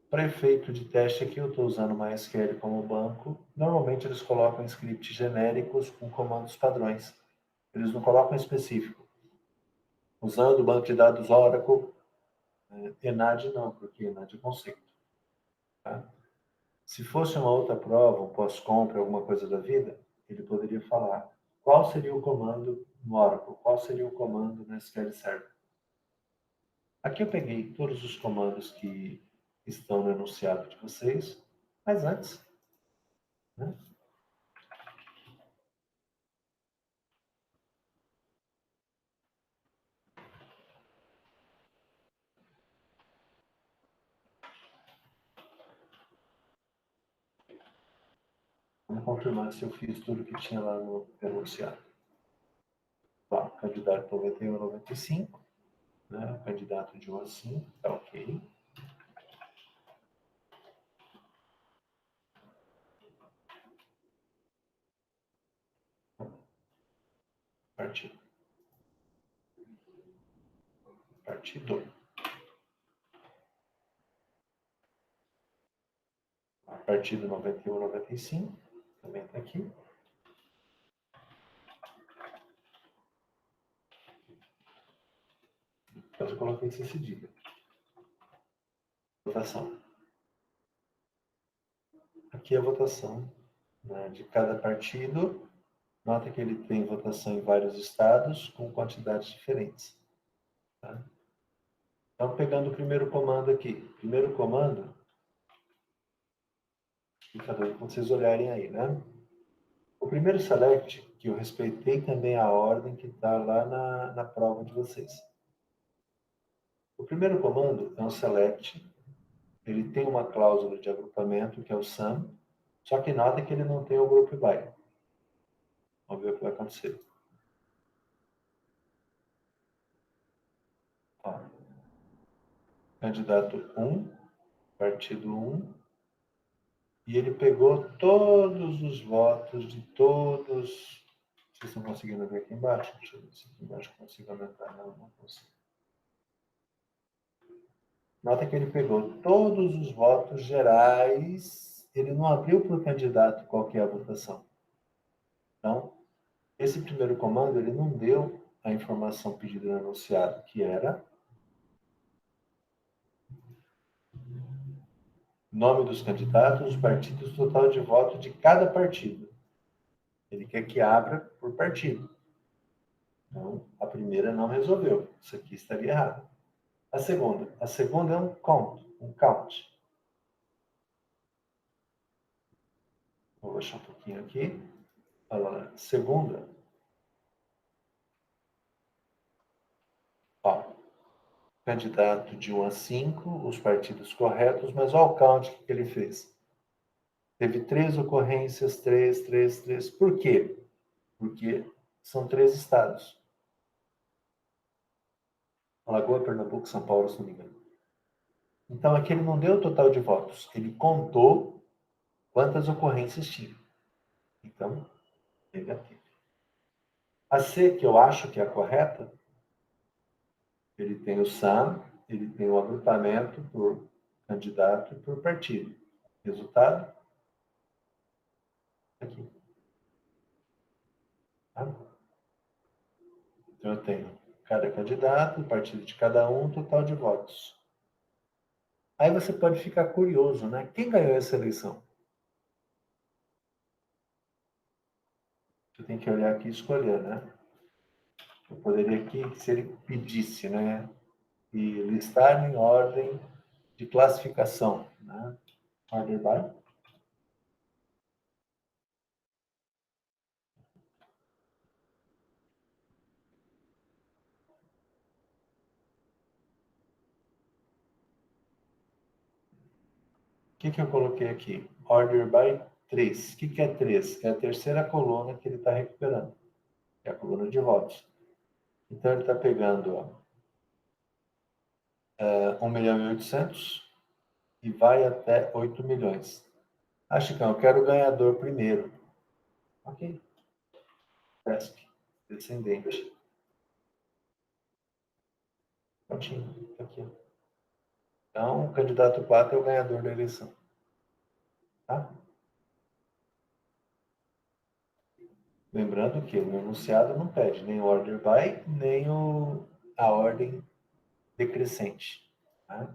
para efeito de teste aqui, eu estou usando o MySQL como banco. Normalmente eles colocam scripts genéricos com comandos padrões. Eles não colocam específico. Usando o banco de dados Oracle, ENAD não, porque ENAD é conceito. Tá? Se fosse uma outra prova, um pós-compra, alguma coisa da vida, ele poderia falar qual seria o comando no Oracle, qual seria o comando no SQL Server. Aqui eu peguei todos os comandos que estão no enunciado de vocês, mas antes, né? Vamos confirmar se eu fiz tudo que tinha lá no enunciado. Tá, candidato 91 a 95, né? Candidato de 1 a 5, tá ok. Partido. Partido. Partido 91 a 95, também está aqui. Depois eu coloquei esse cedilha. Votação. Aqui aqui a votação, né, de cada partido. Nota que ele tem votação em vários estados com quantidades diferentes. Tá? Então, pegando o primeiro comando aqui. Primeiro comando, fica doido quando vocês olharem aí, né? O primeiro select, que eu respeitei também a ordem que está lá na prova de vocês. O primeiro comando é um select. Ele tem uma cláusula de agrupamento, que é o sum, só que nota que ele não tem o group by. Vamos ver o que vai acontecer. Ó. Candidato 1, partido 1, e ele pegou todos os votos de todos. Vocês estão conseguindo ver aqui embaixo? Deixa eu ver se aqui embaixo eu consigo aumentar. Não, não consigo. Nota que ele pegou todos os votos gerais, ele não abriu para o candidato qual que é a votação. Então, esse primeiro comando, ele não deu a informação pedida no enunciado, que era nome dos candidatos, os partidos, total de voto de cada partido. Ele quer que abra por partido. Então, a primeira não resolveu. Isso aqui estaria errado. A segunda é um count. Vou baixar um pouquinho aqui. Olha lá, segunda. Ó, candidato de 1 a 5, os partidos corretos, mas olha o count que ele fez. Teve 3 ocorrências, 3. Por quê? Porque são 3 estados. Alagoas, Pernambuco, São Paulo, se não me engano. Então, aqui ele não deu o total de votos. Ele contou quantas ocorrências tinha. Então, negativo. A C, que eu acho que é a correta, ele tem o sum, ele tem o agrupamento por candidato e por partido. Resultado? Aqui. Tá? Então, eu tenho cada candidato, o partido de cada um, total de votos. Aí você pode ficar curioso, né? Quem ganhou essa eleição? Você tem que olhar aqui e escolher, né? Eu poderia aqui, se ele pedisse, né? E listar em ordem de classificação, né? Order by. O que eu coloquei aqui? Order by 3. O que é 3? É a terceira coluna que ele está recuperando. É a coluna de votos. Então, ele está pegando 1.800.000 e vai até 8 milhões. Ah, Chicão, eu quero o ganhador primeiro. Ok. Task. Descendente. Prontinho. Tá aqui. Então, o candidato 4 é o ganhador da eleição. Tá? Lembrando que o enunciado não pede nem o order by, nem a ordem decrescente. Tá?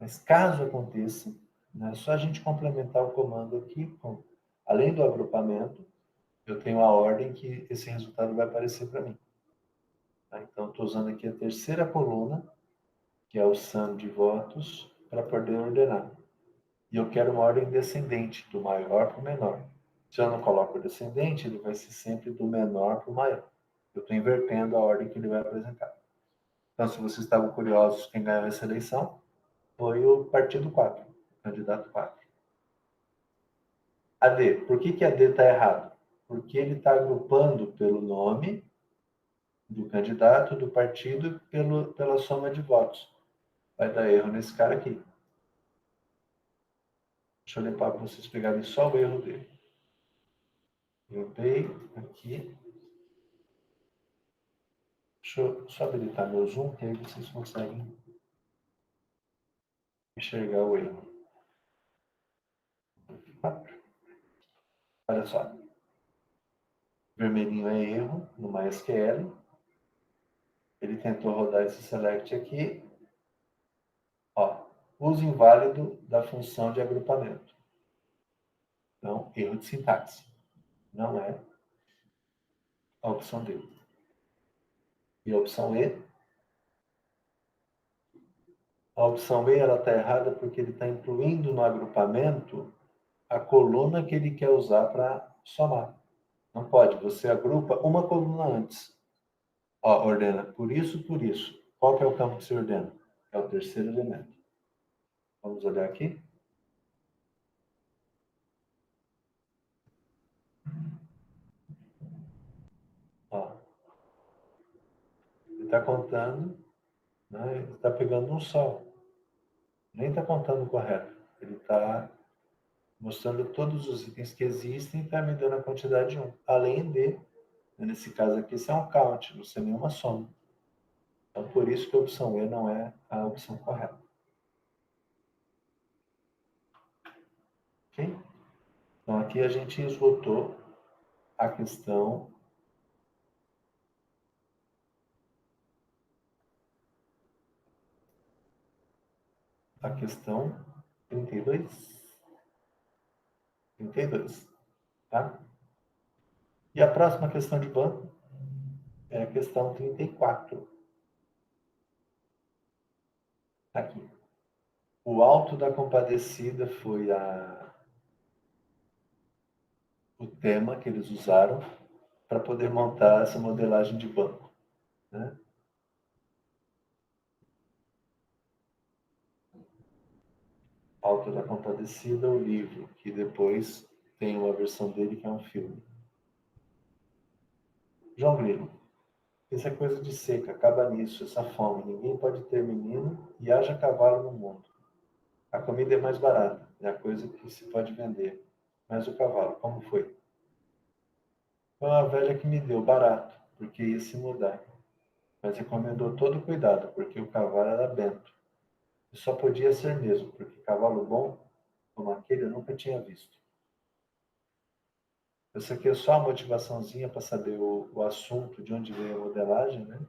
Mas caso aconteça, né, é só a gente complementar o comando aqui, além do agrupamento, eu tenho a ordem que esse resultado vai aparecer para mim. Tá? Então, estou usando aqui a terceira coluna, que é o sum de votos, para poder ordenar. E eu quero uma ordem descendente, do maior para o menor. Se eu não coloco o descendente, ele vai ser sempre do menor para o maior. Eu estou invertendo a ordem que ele vai apresentar. Então, se vocês estavam curiosos quem ganhou essa eleição, foi o partido 4, o candidato 4. A D. Por que a D está errado? Porque ele está agrupando pelo nome do candidato, do partido, pela soma de votos. Vai dar erro nesse cara aqui. Deixa eu limpar para vocês pegarem só o erro dele. Limpei aqui. Deixa eu só habilitar meu zoom, que aí vocês conseguem enxergar o erro. Olha só. Vermelhinho é erro no MySQL. Ele tentou rodar esse select aqui. Ó, uso inválido da função de agrupamento. Então, erro de sintaxe. Não é a opção D. E a opção E? A opção E ela está errada porque ele está incluindo no agrupamento a coluna que ele quer usar para somar. Não pode. Você agrupa uma coluna antes. Ó, ordena por isso, por isso. Qual que é o campo que se ordena? É o terceiro elemento. Vamos olhar aqui. Ó. Ele está contando, né? Ele está pegando um só. Nem está contando correto. Ele está mostrando todos os itens que existem e está me dando a quantidade 1. Além de, nesse caso aqui, isso é um count, não é nenhuma soma. Então, por isso que a opção E não é a opção correta. Ok? Então, aqui a gente esgotou a questão a questão 32. 32, tá? E a próxima questão de banco é a questão 34. Aqui. O Alto da Compadecida foi o tema que eles usaram para poder montar essa modelagem de banco, né? Alto da Compadecida, o livro, que depois tem uma versão dele que é um filme. João Grilo. Isso é coisa de seca, acaba nisso, essa fome. Ninguém pode ter menino e haja cavalo no mundo. A comida é mais barata, é a coisa que se pode vender. Mas o cavalo, como foi? Foi uma velha que me deu barato, porque ia se mudar. Mas recomendou todo cuidado, porque o cavalo era bento. E só podia ser mesmo, porque cavalo bom, como aquele, eu nunca tinha visto. Essa aqui é só a motivaçãozinha para saber o assunto, de onde veio a modelagem, né?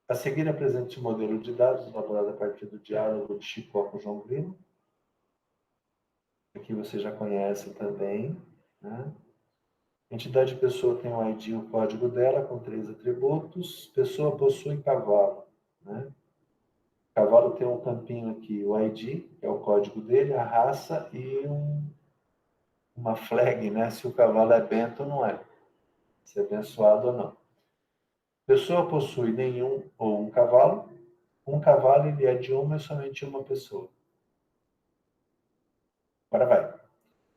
A seguir apresente o modelo de dados elaborado a partir do diálogo de Chicó com João Grilo. Aqui você já conhece também, né? Entidade pessoa tem o ID, o código dela, com 3 atributos. Pessoa possui cavalo, né? Cavalo tem um campinho aqui, o ID, que é o código dele, a raça e uma flag, né? Se o cavalo é bento ou não é. Se é abençoado ou não. Pessoa possui nenhum ou um cavalo. Um cavalo ele é de uma e somente uma pessoa. Agora vai.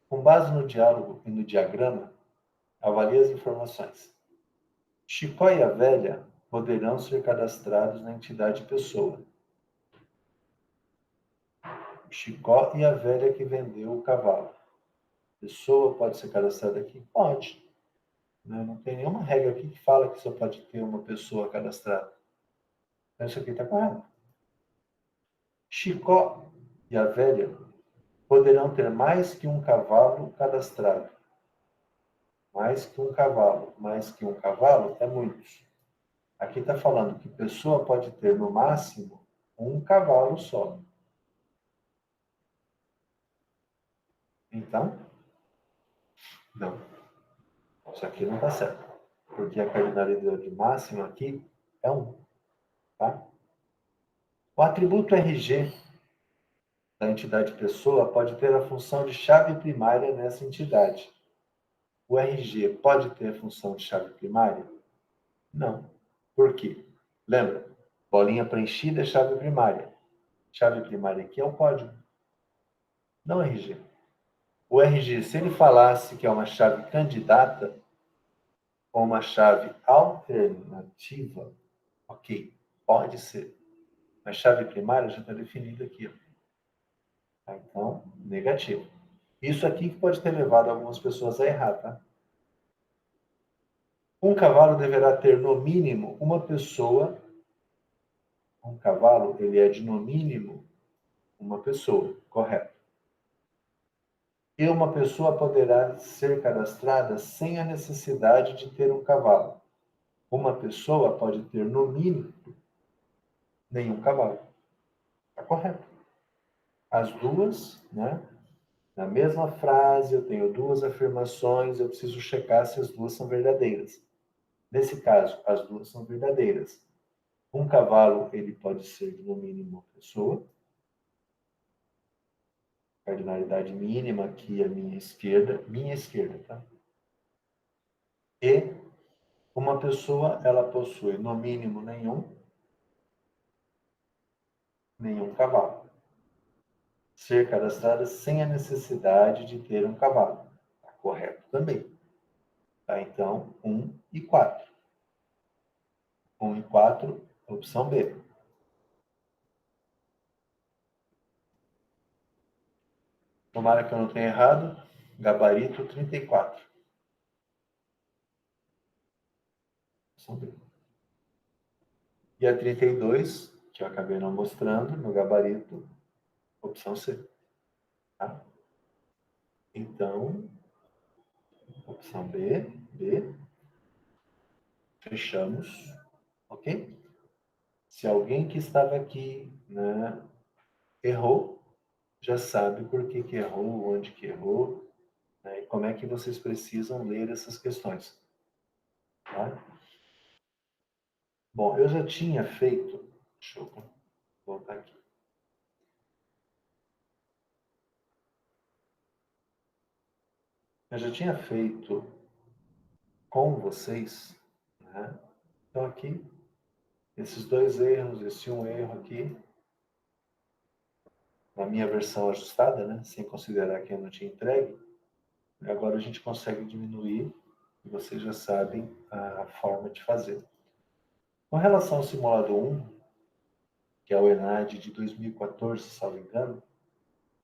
Com base no diálogo e no diagrama, avalie as informações. Chicó e a velha poderão ser cadastrados na entidade pessoa. Chicó e a velha que vendeu o cavalo. Pessoa pode ser cadastrada aqui? Pode. Não tem nenhuma regra aqui que fala que só pode ter uma pessoa cadastrada. Então, isso aqui está correto. Chicó e a velha poderão ter mais que um cavalo cadastrado. Mais que um cavalo. Mais que um cavalo é muitos. Aqui está falando que pessoa pode ter, no máximo, um cavalo só. Então, não. Isso aqui não está certo. Porque a cardinalidade máxima aqui é 1. Tá? O atributo RG da entidade pessoa pode ter a função de chave primária nessa entidade. O RG pode ter a função de chave primária? Não. Por quê? Lembra? Bolinha preenchida é chave primária. Chave primária aqui é o código. Não RG. O RG, se ele falasse que é uma chave candidata ou uma chave alternativa, ok, pode ser. Mas chave primária já está definida aqui. Tá? Então, negativo. Isso aqui que pode ter levado algumas pessoas a errar, tá? Um cavalo deverá ter, no mínimo, uma pessoa. Um cavalo, ele é de, no mínimo, uma pessoa, correto. E uma pessoa poderá ser cadastrada sem a necessidade de ter um cavalo. Uma pessoa pode ter, no mínimo, nenhum cavalo. Está correto. As duas, né? Na mesma frase, eu tenho duas afirmações, eu preciso checar se as duas são verdadeiras. Nesse caso, as duas são verdadeiras. Um cavalo, ele pode ser, no mínimo, uma pessoa. Cardinalidade mínima aqui à minha esquerda, tá? E uma pessoa, ela possui, no mínimo, nenhum cavalo. Ser cadastrada sem a necessidade de ter um cavalo. Tá correto também. Tá? Então, 1 e 4. 1 e 4, opção B. Tomara que eu não tenha errado. Gabarito 34. Opção B. E a 32, que eu acabei não mostrando no gabarito, opção C. Tá? Então, opção B, B. Fechamos. Ok? Se alguém que estava aqui, né, errou, já sabe por que errou, onde que errou, né, e como é que vocês precisam ler essas questões. Tá? Bom, eu já tinha feito. Deixa eu voltar aqui. Eu já tinha feito com vocês, né? Então aqui, esses dois erros, esse um erro aqui, na minha versão ajustada, né? Sem considerar que eu não tinha entregue, agora a gente consegue diminuir e vocês já sabem a forma de fazer. Com relação ao simulado 1, que é o ENAD de 2014, salvo engano,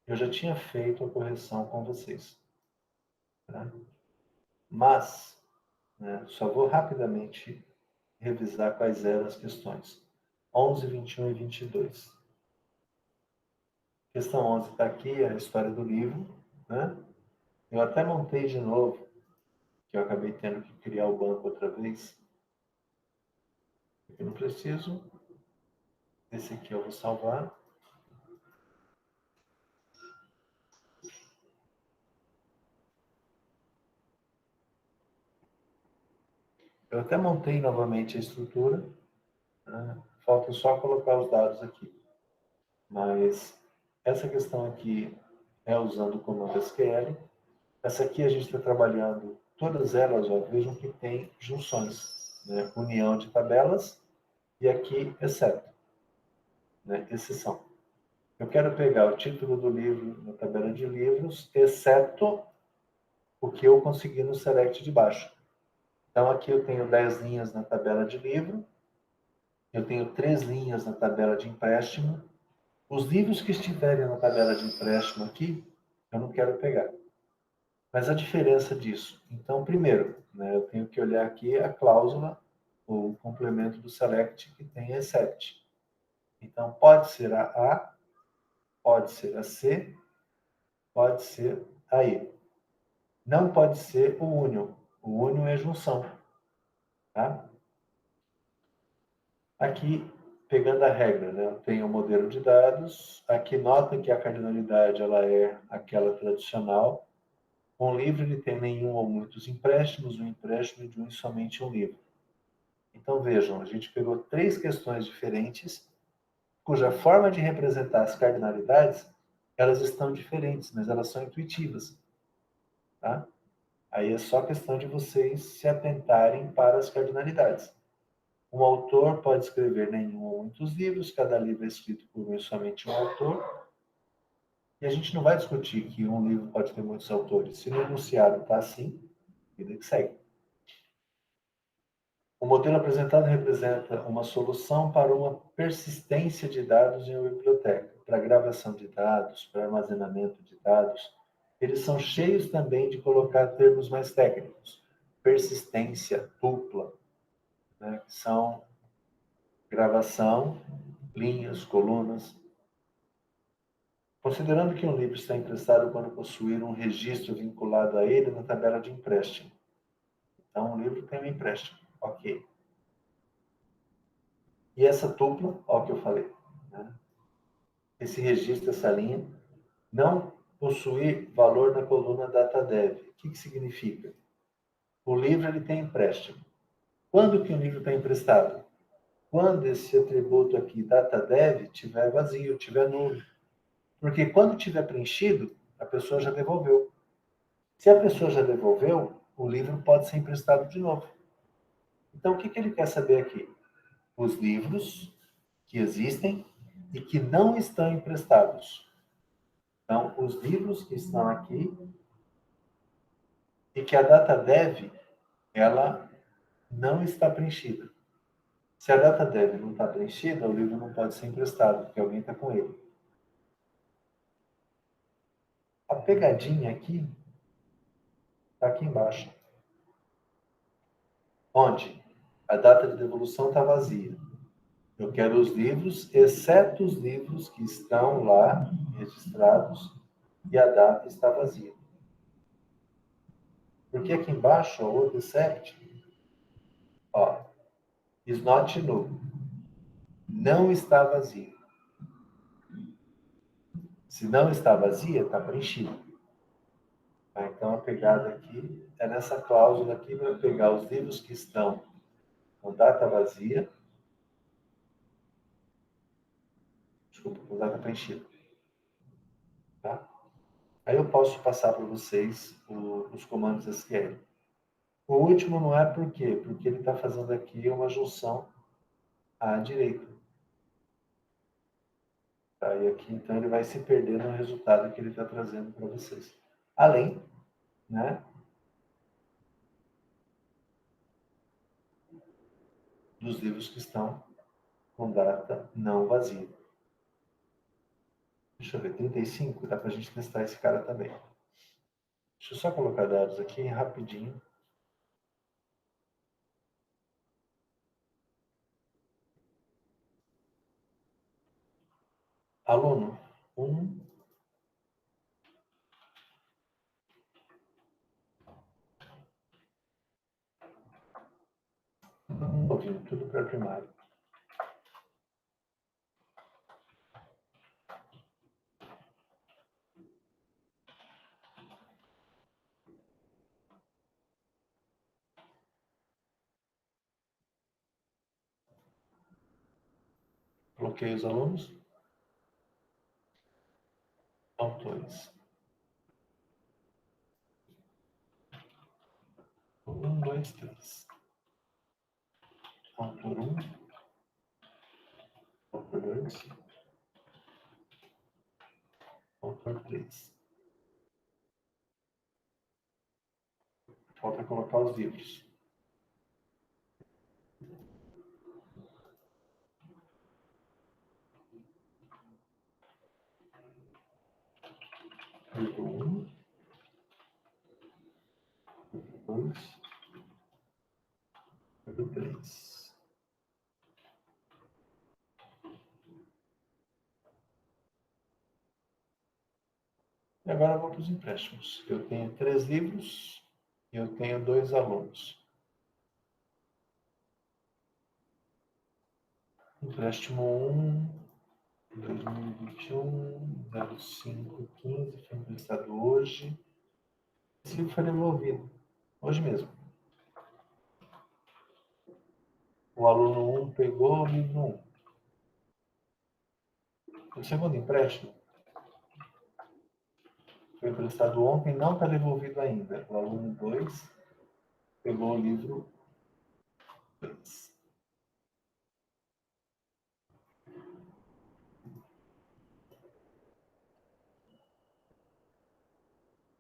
eu já tinha feito a correção com vocês. Tá? Mas, né, só vou rapidamente revisar quais eram as questões. 11, 21 e 22. Questão 11 está aqui, é a história do livro. Né? Eu até montei de novo, que eu acabei tendo que criar o banco outra vez. Eu não preciso. Esse aqui eu vou salvar. Eu até montei novamente a estrutura. Né? Falta só colocar os dados aqui. Mas essa questão aqui é usando o comando SQL. Essa aqui a gente está trabalhando, todas elas, ó, vejam que tem junções, né? União de tabelas e aqui exceto, né? Exceção. Eu quero pegar o título do livro na tabela de livros, exceto o que eu consegui no select de baixo. Então aqui eu tenho 10 linhas na tabela de livro, eu tenho 3 linhas na tabela de empréstimo. Os livros que estiverem na tabela de empréstimo aqui, eu não quero pegar. Mas a diferença disso? Então, primeiro, né, eu tenho que olhar aqui a cláusula, o complemento do select que tem except. Então, pode ser a A, pode ser a C, pode ser a E. Não pode ser o union. O union é junção. Tá? Aqui, pegando a regra, né, eu tenho o modelo de dados. Aqui, nota que a cardinalidade ela é aquela tradicional. Um livro ele tem nenhum ou muitos empréstimos, um empréstimo de um e somente um livro. Então vejam, a gente pegou 3 questões diferentes, cuja forma de representar as cardinalidades, elas estão diferentes, mas elas são intuitivas. Tá? Aí é só questão de vocês se atentarem para as cardinalidades. Um autor pode escrever nenhum ou muitos livros, cada livro é escrito por um e somente um autor, e a gente não vai discutir que um livro pode ter muitos autores. Se no enunciado está assim, vida que segue. O modelo apresentado representa uma solução para uma persistência de dados em uma biblioteca, para gravação de dados, para armazenamento de dados. Eles são cheios também de colocar termos mais técnicos. Persistência dupla, né, que são gravação, linhas, colunas. Considerando que um livro está emprestado quando possuir um registro vinculado a ele na tabela de empréstimo. Então, o livro tem um empréstimo. Ok. E essa tupla, ó, que eu falei, né? Esse registro, essa linha, não possuir valor na coluna DataDev. O que significa? O livro ele tem empréstimo. Quando que o livro está emprestado? Quando esse atributo aqui, DataDev, estiver vazio, estiver nulo. Porque quando estiver preenchido, a pessoa já devolveu. Se a pessoa já devolveu, o livro pode ser emprestado de novo. Então, o que ele quer saber aqui? Os livros que existem e que não estão emprestados. Então, os livros que estão aqui e que a DataDev, ela não está preenchida. Se a DataDev não está preenchida, o livro não pode ser emprestado, porque alguém está com ele. A pegadinha aqui está aqui embaixo. Onde a data de devolução está vazia. Eu quero os livros, exceto os livros que estão lá registrados e a data está vazia. Porque aqui embaixo, o outro except, ó, is not null. Não está vazio. Se não está vazia, está preenchido. Tá? Então a pegada aqui é nessa cláusula aqui para pegar os livros que estão com data vazia, desculpa, com data preenchida. Tá? Aí eu posso passar para vocês os comandos SQL. O último não é por quê? Porque ele está fazendo aqui uma junção à direita. Tá? E aqui, então, ele vai se perder no resultado que ele está trazendo para vocês. Além, né, dos livros que estão com data não vazia. Deixa eu ver, 35, dá para a gente testar esse cara também. Deixa eu só colocar dados aqui rapidinho. Aluno 1. Novinho, tudo para primário. Coloquei os alunos. Autores. 1, 2, 3. Autor 1. Autor 2. Autor 3. Falta colocar os livros. Livro 1. 2. Livro 3. E agora vou para os empréstimos. Eu tenho 3 livros e eu tenho 2 alunos. Empréstimo 1, 2021, 0515, foi emprestado hoje. Esse livro foi devolvido, hoje mesmo. O aluno 1 pegou o livro 1. O segundo empréstimo foi emprestado ontem, não está devolvido ainda. O aluno 2 pegou o livro 2.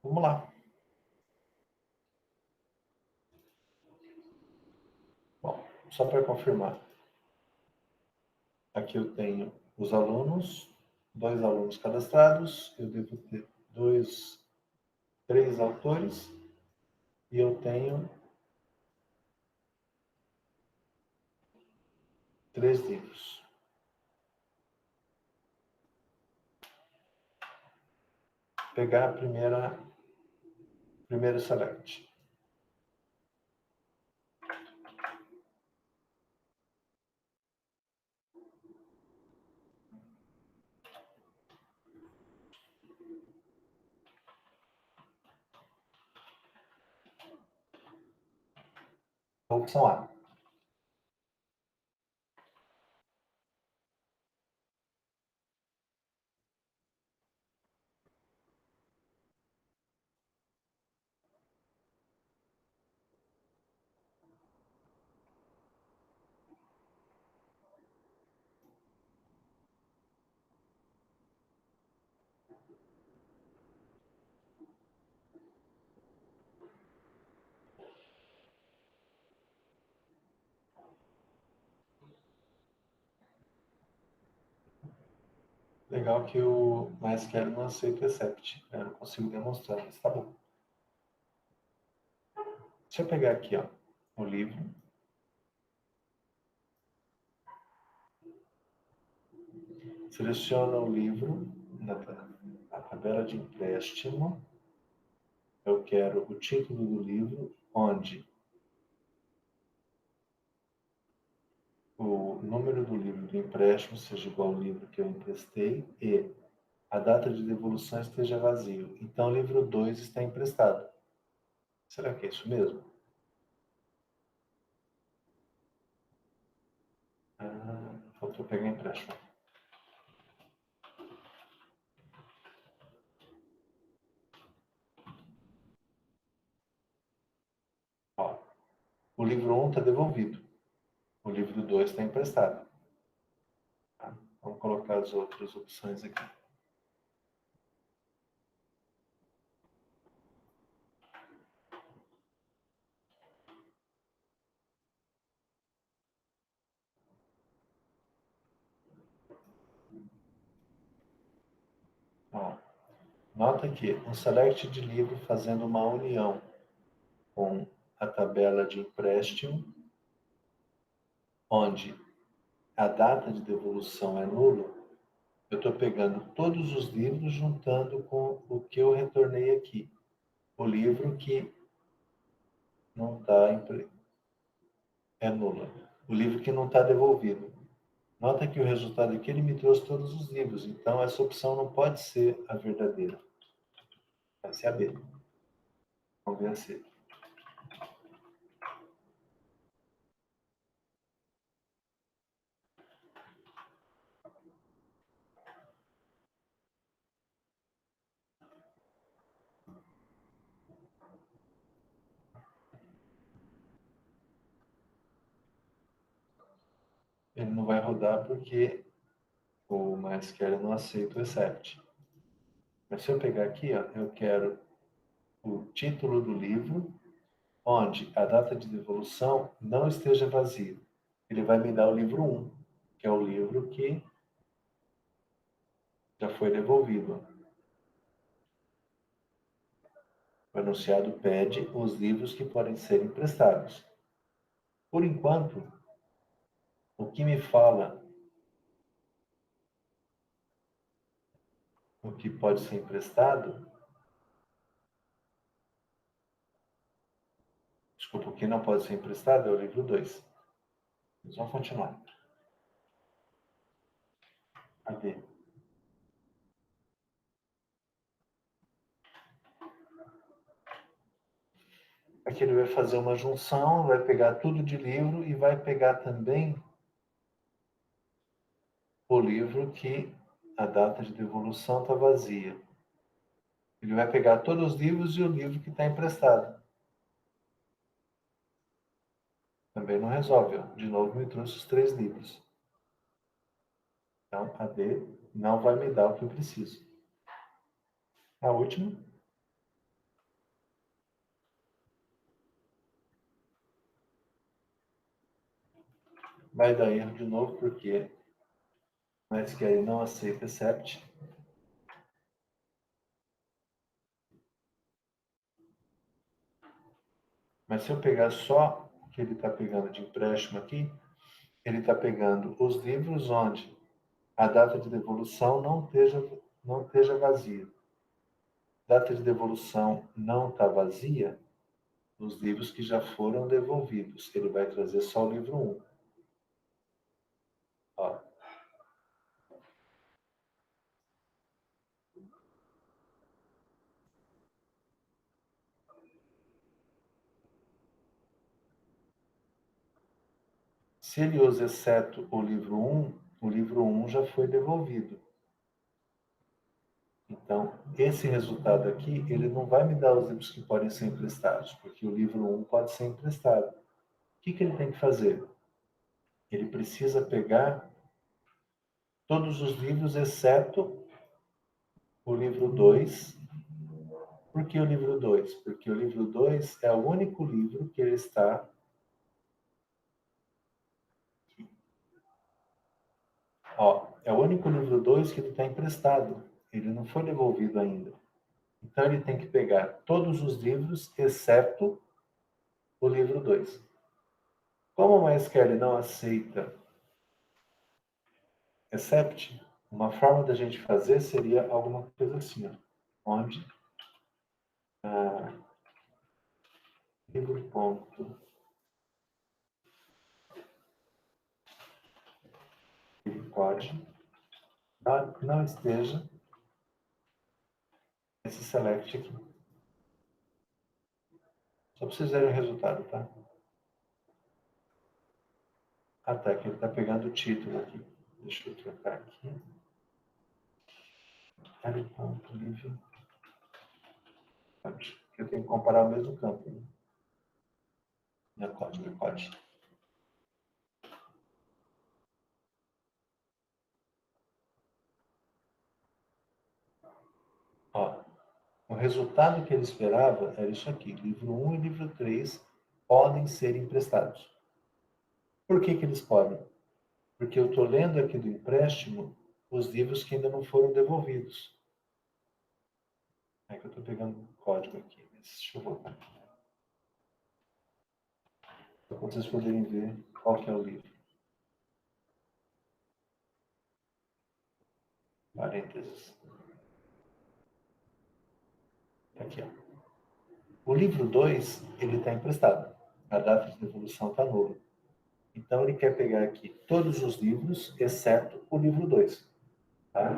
Vamos lá. Bom, só para confirmar. Aqui eu tenho os alunos, 2 alunos cadastrados, eu devo ter 3 autores, e eu tenho 3 livros. Pegar a primeiro select. opção A. Legal que o mais quero não aceita o accept. Eu não consigo demonstrar, mas tá bom. Deixa eu pegar aqui, ó, o livro. Seleciona o livro na tabela de empréstimo. Eu quero o título do livro, onde o número do livro do empréstimo seja igual ao livro que eu emprestei e a data de devolução esteja vazio. Então, o livro 2 está emprestado. Será que é isso mesmo? Faltou pegar empréstimo. Ó, o livro 1 está devolvido. O livro 2 está emprestado. Tá? Vamos colocar as outras opções aqui. Ó, nota que um select de livro fazendo uma união com a tabela de empréstimo, onde a data de devolução é nula, eu estou pegando todos os livros juntando com o que eu retornei aqui. O livro que não está é nula. O livro que não está devolvido. Nota que o resultado aqui ele me trouxe todos os livros, então essa opção não pode ser a verdadeira. Vai ser a B. Vamos ver a C. Ele não vai rodar porque o MySQL não aceita o except. Mas se eu pegar aqui, ó, eu quero o título do livro, onde a data de devolução não esteja vazia. Ele vai me dar o livro 1, que é o livro que já foi devolvido. O enunciado pede os livros que podem ser emprestados. Por enquanto, o que me fala o que pode ser emprestado, desculpa, o que não pode ser emprestado é o livro 2. Vamos continuar. Cadê? Aqui ele vai fazer uma junção, vai pegar tudo de livro e vai pegar também o livro que a data de devolução está vazia. Ele vai pegar todos os livros e o livro que está emprestado. Também não resolve. Ó. De novo, me trouxe os 3 livros. Então, a D não vai me dar o que eu preciso. A última. Vai dar erro de novo, porque o SQL não aceita except. Mas se eu pegar só o que ele está pegando de empréstimo aqui, ele está pegando os livros onde a data de devolução não esteja vazia. Data de devolução não está vazia, os livros que já foram devolvidos. Ele vai trazer só o livro 1. Ó. se ele usa exceto o livro 1 já foi devolvido. Então, esse resultado aqui, ele não vai me dar os livros que podem ser emprestados, porque o livro 1 pode ser emprestado. O que ele tem que fazer? Ele precisa pegar todos os livros, exceto o livro 2. Por que o livro 2? Porque o livro 2 é o único livro que ele está... é o único livro 2 que ele está emprestado. Ele não foi devolvido ainda. Então, ele tem que pegar todos os livros, exceto o livro 2. Como o MySQL não aceita except, uma forma da gente fazer seria alguma coisa assim, onde livro ponto pode não esteja esse select aqui. Só para vocês verem o resultado, tá? Tá, que ele está pegando o título aqui. Deixa eu trocar aqui. L.livre. Eu tenho que comparar o mesmo campo. Né? Não é código, é código. O resultado que ele esperava era isso aqui. Livro 1 e livro 3 podem ser emprestados. Por que eles podem? Porque eu estou lendo aqui do empréstimo os livros que ainda não foram devolvidos. É que eu estou pegando o código aqui. Deixa eu voltar. Para vocês poderem ver qual que é o livro. Parênteses. Aqui, ó. O livro 2, ele está emprestado. A data de devolução está nula. Então, ele quer pegar aqui todos os livros, exceto o livro 2. Tá?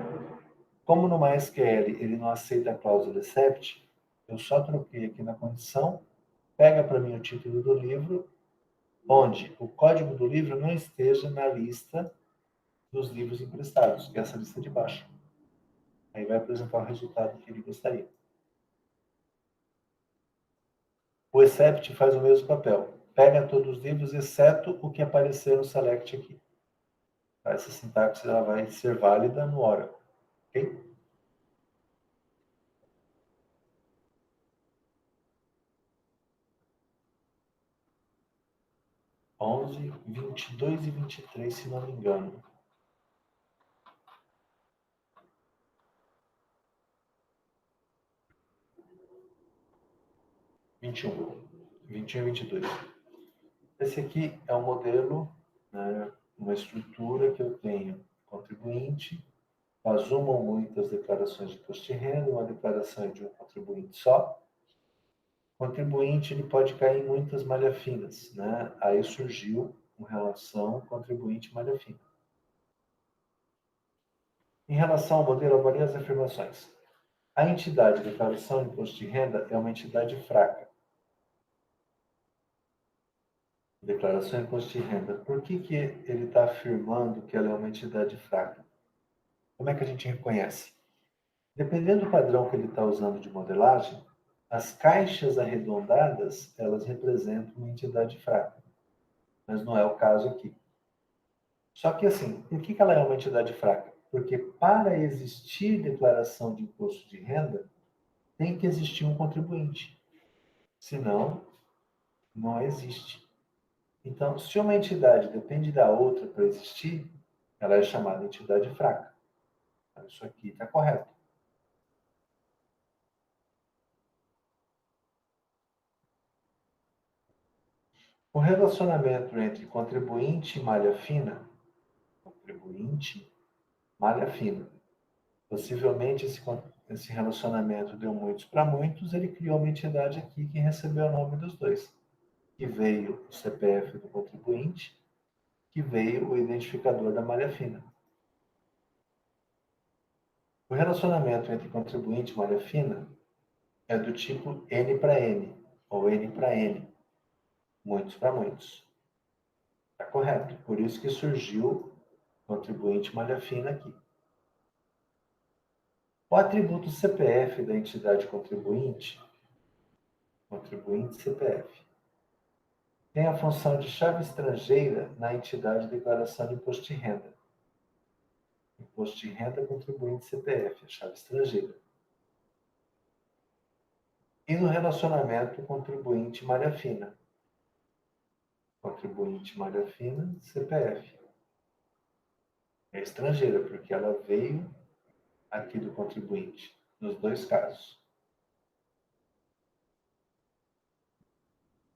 Como no MySQL ele não aceita a cláusula except, eu só troquei aqui na condição, pega para mim o título do livro, onde o código do livro não esteja na lista dos livros emprestados, que é essa lista de baixo. Aí vai apresentar o resultado que ele gostaria. O except faz o mesmo papel. Pega todos os livros, exceto o que aparecer no select aqui. Essa sintaxe ela vai ser válida no Oracle. Ok? (11, 22 e 23, se não me engano. vinte e um e 22. Esse aqui é um modelo, né, uma estrutura que eu tenho contribuinte, faz uma ou muitas declarações de imposto de renda, uma declaração de um contribuinte só. O contribuinte ele pode cair em muitas malhas finas, né? Aí surgiu uma relação contribuinte malha fina. Em relação ao modelo, avalie as afirmações. A entidade de declaração de imposto de renda é uma entidade fraca. Declaração de imposto de renda. Por que ele está afirmando que ela é uma entidade fraca? Como é que a gente reconhece? Dependendo do padrão que ele está usando de modelagem, as caixas arredondadas, elas representam uma entidade fraca. Mas não é o caso aqui. Só que assim, por que ela é uma entidade fraca? Porque para existir declaração de imposto de renda, tem que existir um contribuinte. Senão, não existe. Então, se uma entidade depende da outra para existir, ela é chamada entidade fraca. Então, isso aqui está correto. O relacionamento entre contribuinte e malha fina, possivelmente esse relacionamento deu muitos para muitos, ele criou uma entidade aqui que recebeu o nome dos dois, que veio o CPF do contribuinte, que veio o identificador da malha fina. O relacionamento entre contribuinte e malha fina é do tipo N para N, ou N para N, muitos para muitos. Está correto. Por isso que surgiu contribuinte malha fina aqui. O atributo CPF da entidade contribuinte CPF, tem a função de chave estrangeira na entidade de declaração de imposto de renda. Imposto de renda, contribuinte CPF, a chave estrangeira. E no relacionamento contribuinte malha fina. Contribuinte malha fina, CPF. É estrangeira, porque ela veio aqui do contribuinte, nos dois casos.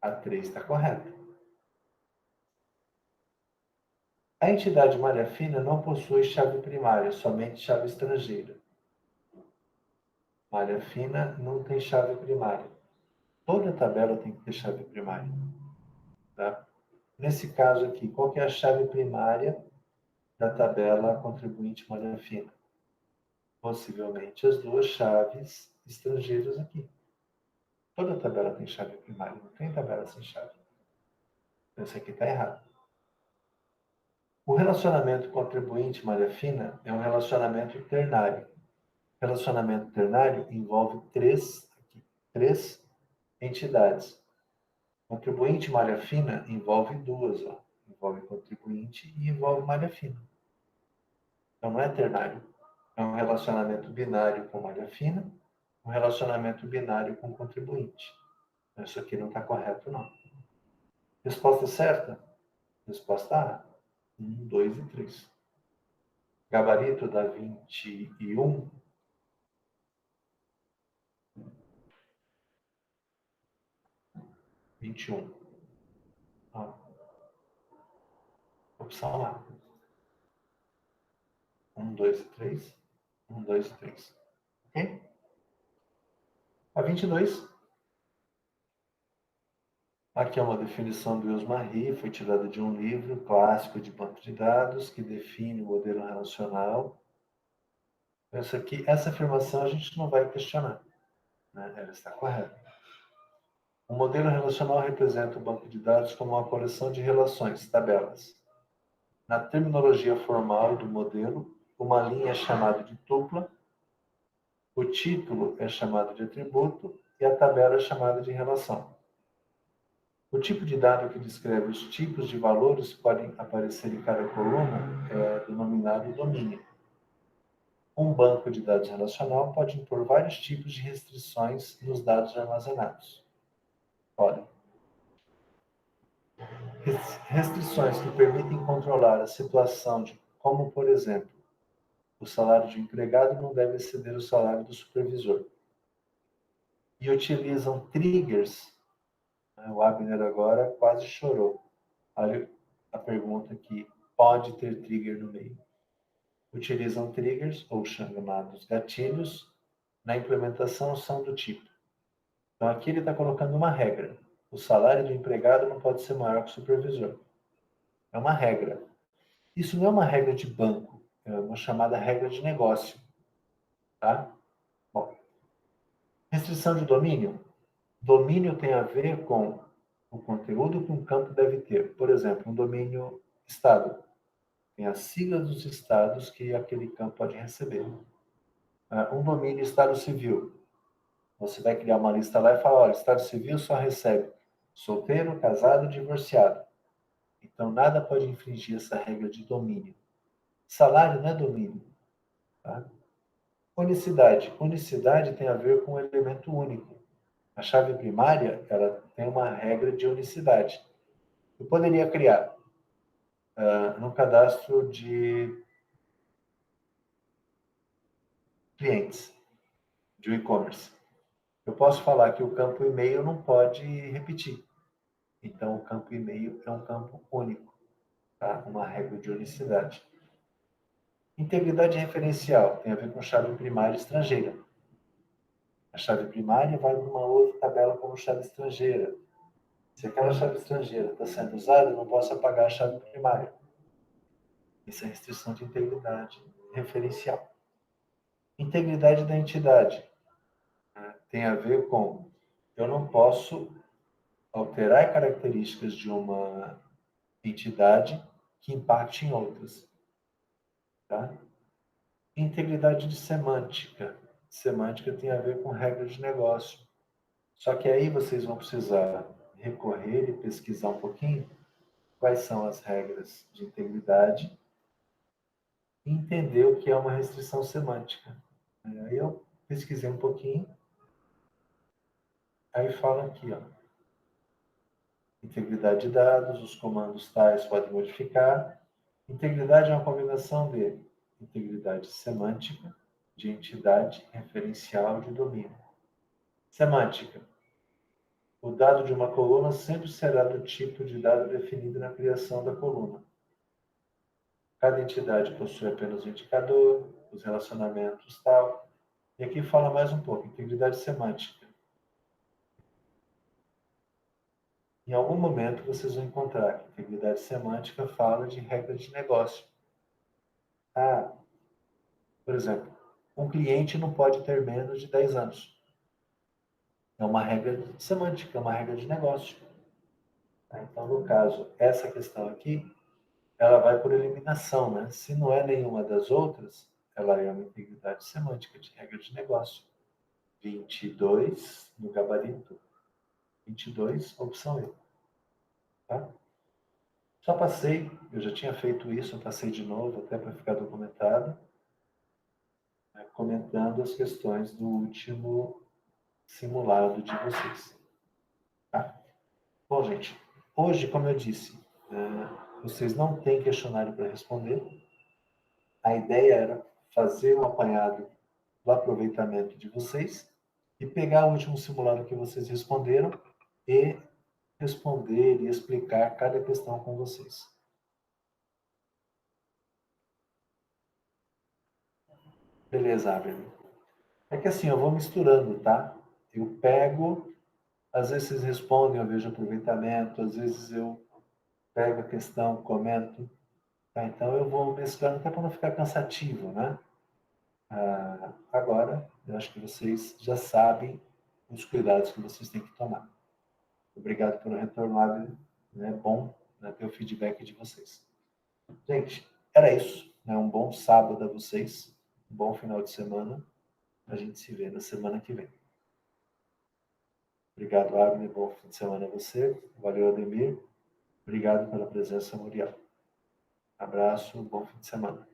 A 3 está correta. A entidade malha fina não possui chave primária, somente chave estrangeira. Malha fina não tem chave primária. Toda tabela tem que ter chave primária. Tá? Nesse caso aqui, qual que é a chave primária da tabela contribuinte malha fina? Possivelmente as duas chaves estrangeiras aqui. Toda tabela tem chave primária, não tem tabela sem chave. Então, isso aqui está errado. O relacionamento contribuinte malha fina é um relacionamento ternário. Relacionamento ternário envolve três entidades. Contribuinte malha fina envolve duas. Envolve contribuinte e envolve malha fina. Então não é ternário. É um relacionamento binário com malha fina, um relacionamento binário com contribuinte. Isso aqui não está correto, não. Resposta certa? Resposta A. 1, 2 e 3. Gabarito da 21. 21. Ó. Opção A. 1, 2 e 3. 1, 2 e 3. Ok? A 22. Aqui é uma definição do Elsmarie, foi tirada de um livro clássico de banco de dados que define o modelo relacional. Essa afirmação a gente não vai questionar, né? Ela está correta. O modelo relacional representa o banco de dados como uma coleção de relações, tabelas. Na terminologia formal do modelo, uma linha é chamada de tupla, o título é chamado de atributo e a tabela é chamada de relação. O tipo de dado que descreve os tipos de valores que podem aparecer em cada coluna é denominado domínio. Um banco de dados relacional pode impor vários tipos de restrições nos dados armazenados. Podem. Restrições que permitem controlar a situação de, como, por exemplo, o salário de um empregado não deve exceder o salário do supervisor. E utilizam triggers. O Abner agora quase chorou. Olha a pergunta aqui. Pode ter trigger no meio. Utilizam triggers, ou chamados gatilhos, na implementação são do tipo. Então, aqui ele está colocando uma regra. O salário do empregado não pode ser maior que o supervisor. É uma regra. Isso não é uma regra de banco, é uma chamada regra de negócio. Tá? Bom, restrição de domínio. Domínio tem a ver com o conteúdo que um campo deve ter. Por exemplo, um domínio estado. Tem a sigla dos estados que aquele campo pode receber. Um domínio estado civil. Você vai criar uma lista lá e falar, olha, estado civil só recebe solteiro, casado, divorciado. Então, nada pode infringir essa regra de domínio. Salário não é domínio. Tá? Unicidade. Unicidade tem a ver com um elemento único. A chave primária, ela tem uma regra de unicidade. Eu poderia criar no cadastro de clientes, de e-commerce. Eu posso falar que o campo e-mail não pode repetir. Então, o campo e-mail é um campo único, tá? Uma regra de unicidade. Integridade referencial tem a ver com chave primária estrangeira. A chave primária vai para uma outra tabela como chave estrangeira. Se aquela chave estrangeira está sendo usada, eu não posso apagar a chave primária. Isso é restrição de integridade referencial. Integridade da entidade, né? Tem a ver com eu não posso alterar características de uma entidade que impacte em outras. Tá? Integridade de semântica. Semântica tem a ver com regras de negócio. Só que aí vocês vão precisar recorrer e pesquisar um pouquinho quais são as regras de integridade e entender o que é uma restrição semântica. Aí eu pesquisei um pouquinho, aí fala aqui, ó, integridade de dados, os comandos tais podem modificar. Integridade é uma combinação de integridade semântica, de entidade, referencial e de domínio. Semântica. O dado de uma coluna sempre será do tipo de dado definido na criação da coluna. Cada entidade possui apenas um indicador, os relacionamentos tal. E aqui fala mais um pouco, integridade semântica. Em algum momento vocês vão encontrar que integridade semântica fala de regras de negócio. Ah, por exemplo, um cliente não pode ter menos de 10 anos. É uma regra semântica, é uma regra de negócio. Então, no caso, essa questão aqui, ela vai por eliminação, né? Se não é nenhuma das outras, ela é uma integridade semântica de regra de negócio. 22 no gabarito. 22, opção E. Tá? Só passei, eu já tinha feito isso, eu passei de novo, até para ficar documentado, né, comentando as questões do último simulado de vocês. Tá? Bom, gente, hoje, como eu disse, vocês não têm questionário para responder. A ideia era fazer um apanhado do aproveitamento de vocês e pegar o último simulado que vocês responderam e responder e explicar cada questão com vocês. Beleza, Abraham. É que assim, eu vou misturando, tá? Eu pego, às vezes vocês respondem, eu vejo aproveitamento, às vezes eu pego a questão, comento. Tá? Então eu vou mesclando até para não ficar cansativo, né? Agora, eu acho que vocês já sabem os cuidados que vocês têm que tomar. Obrigado pelo retorno, Abraham. É bom, né, ter o feedback de vocês. Gente, era isso. Né? Um bom sábado a vocês. Um bom final de semana. A gente se vê na semana que vem. Obrigado, Abner. Bom fim de semana a você. Valeu, Ademir. Obrigado pela presença, Muriel. Abraço, bom fim de semana.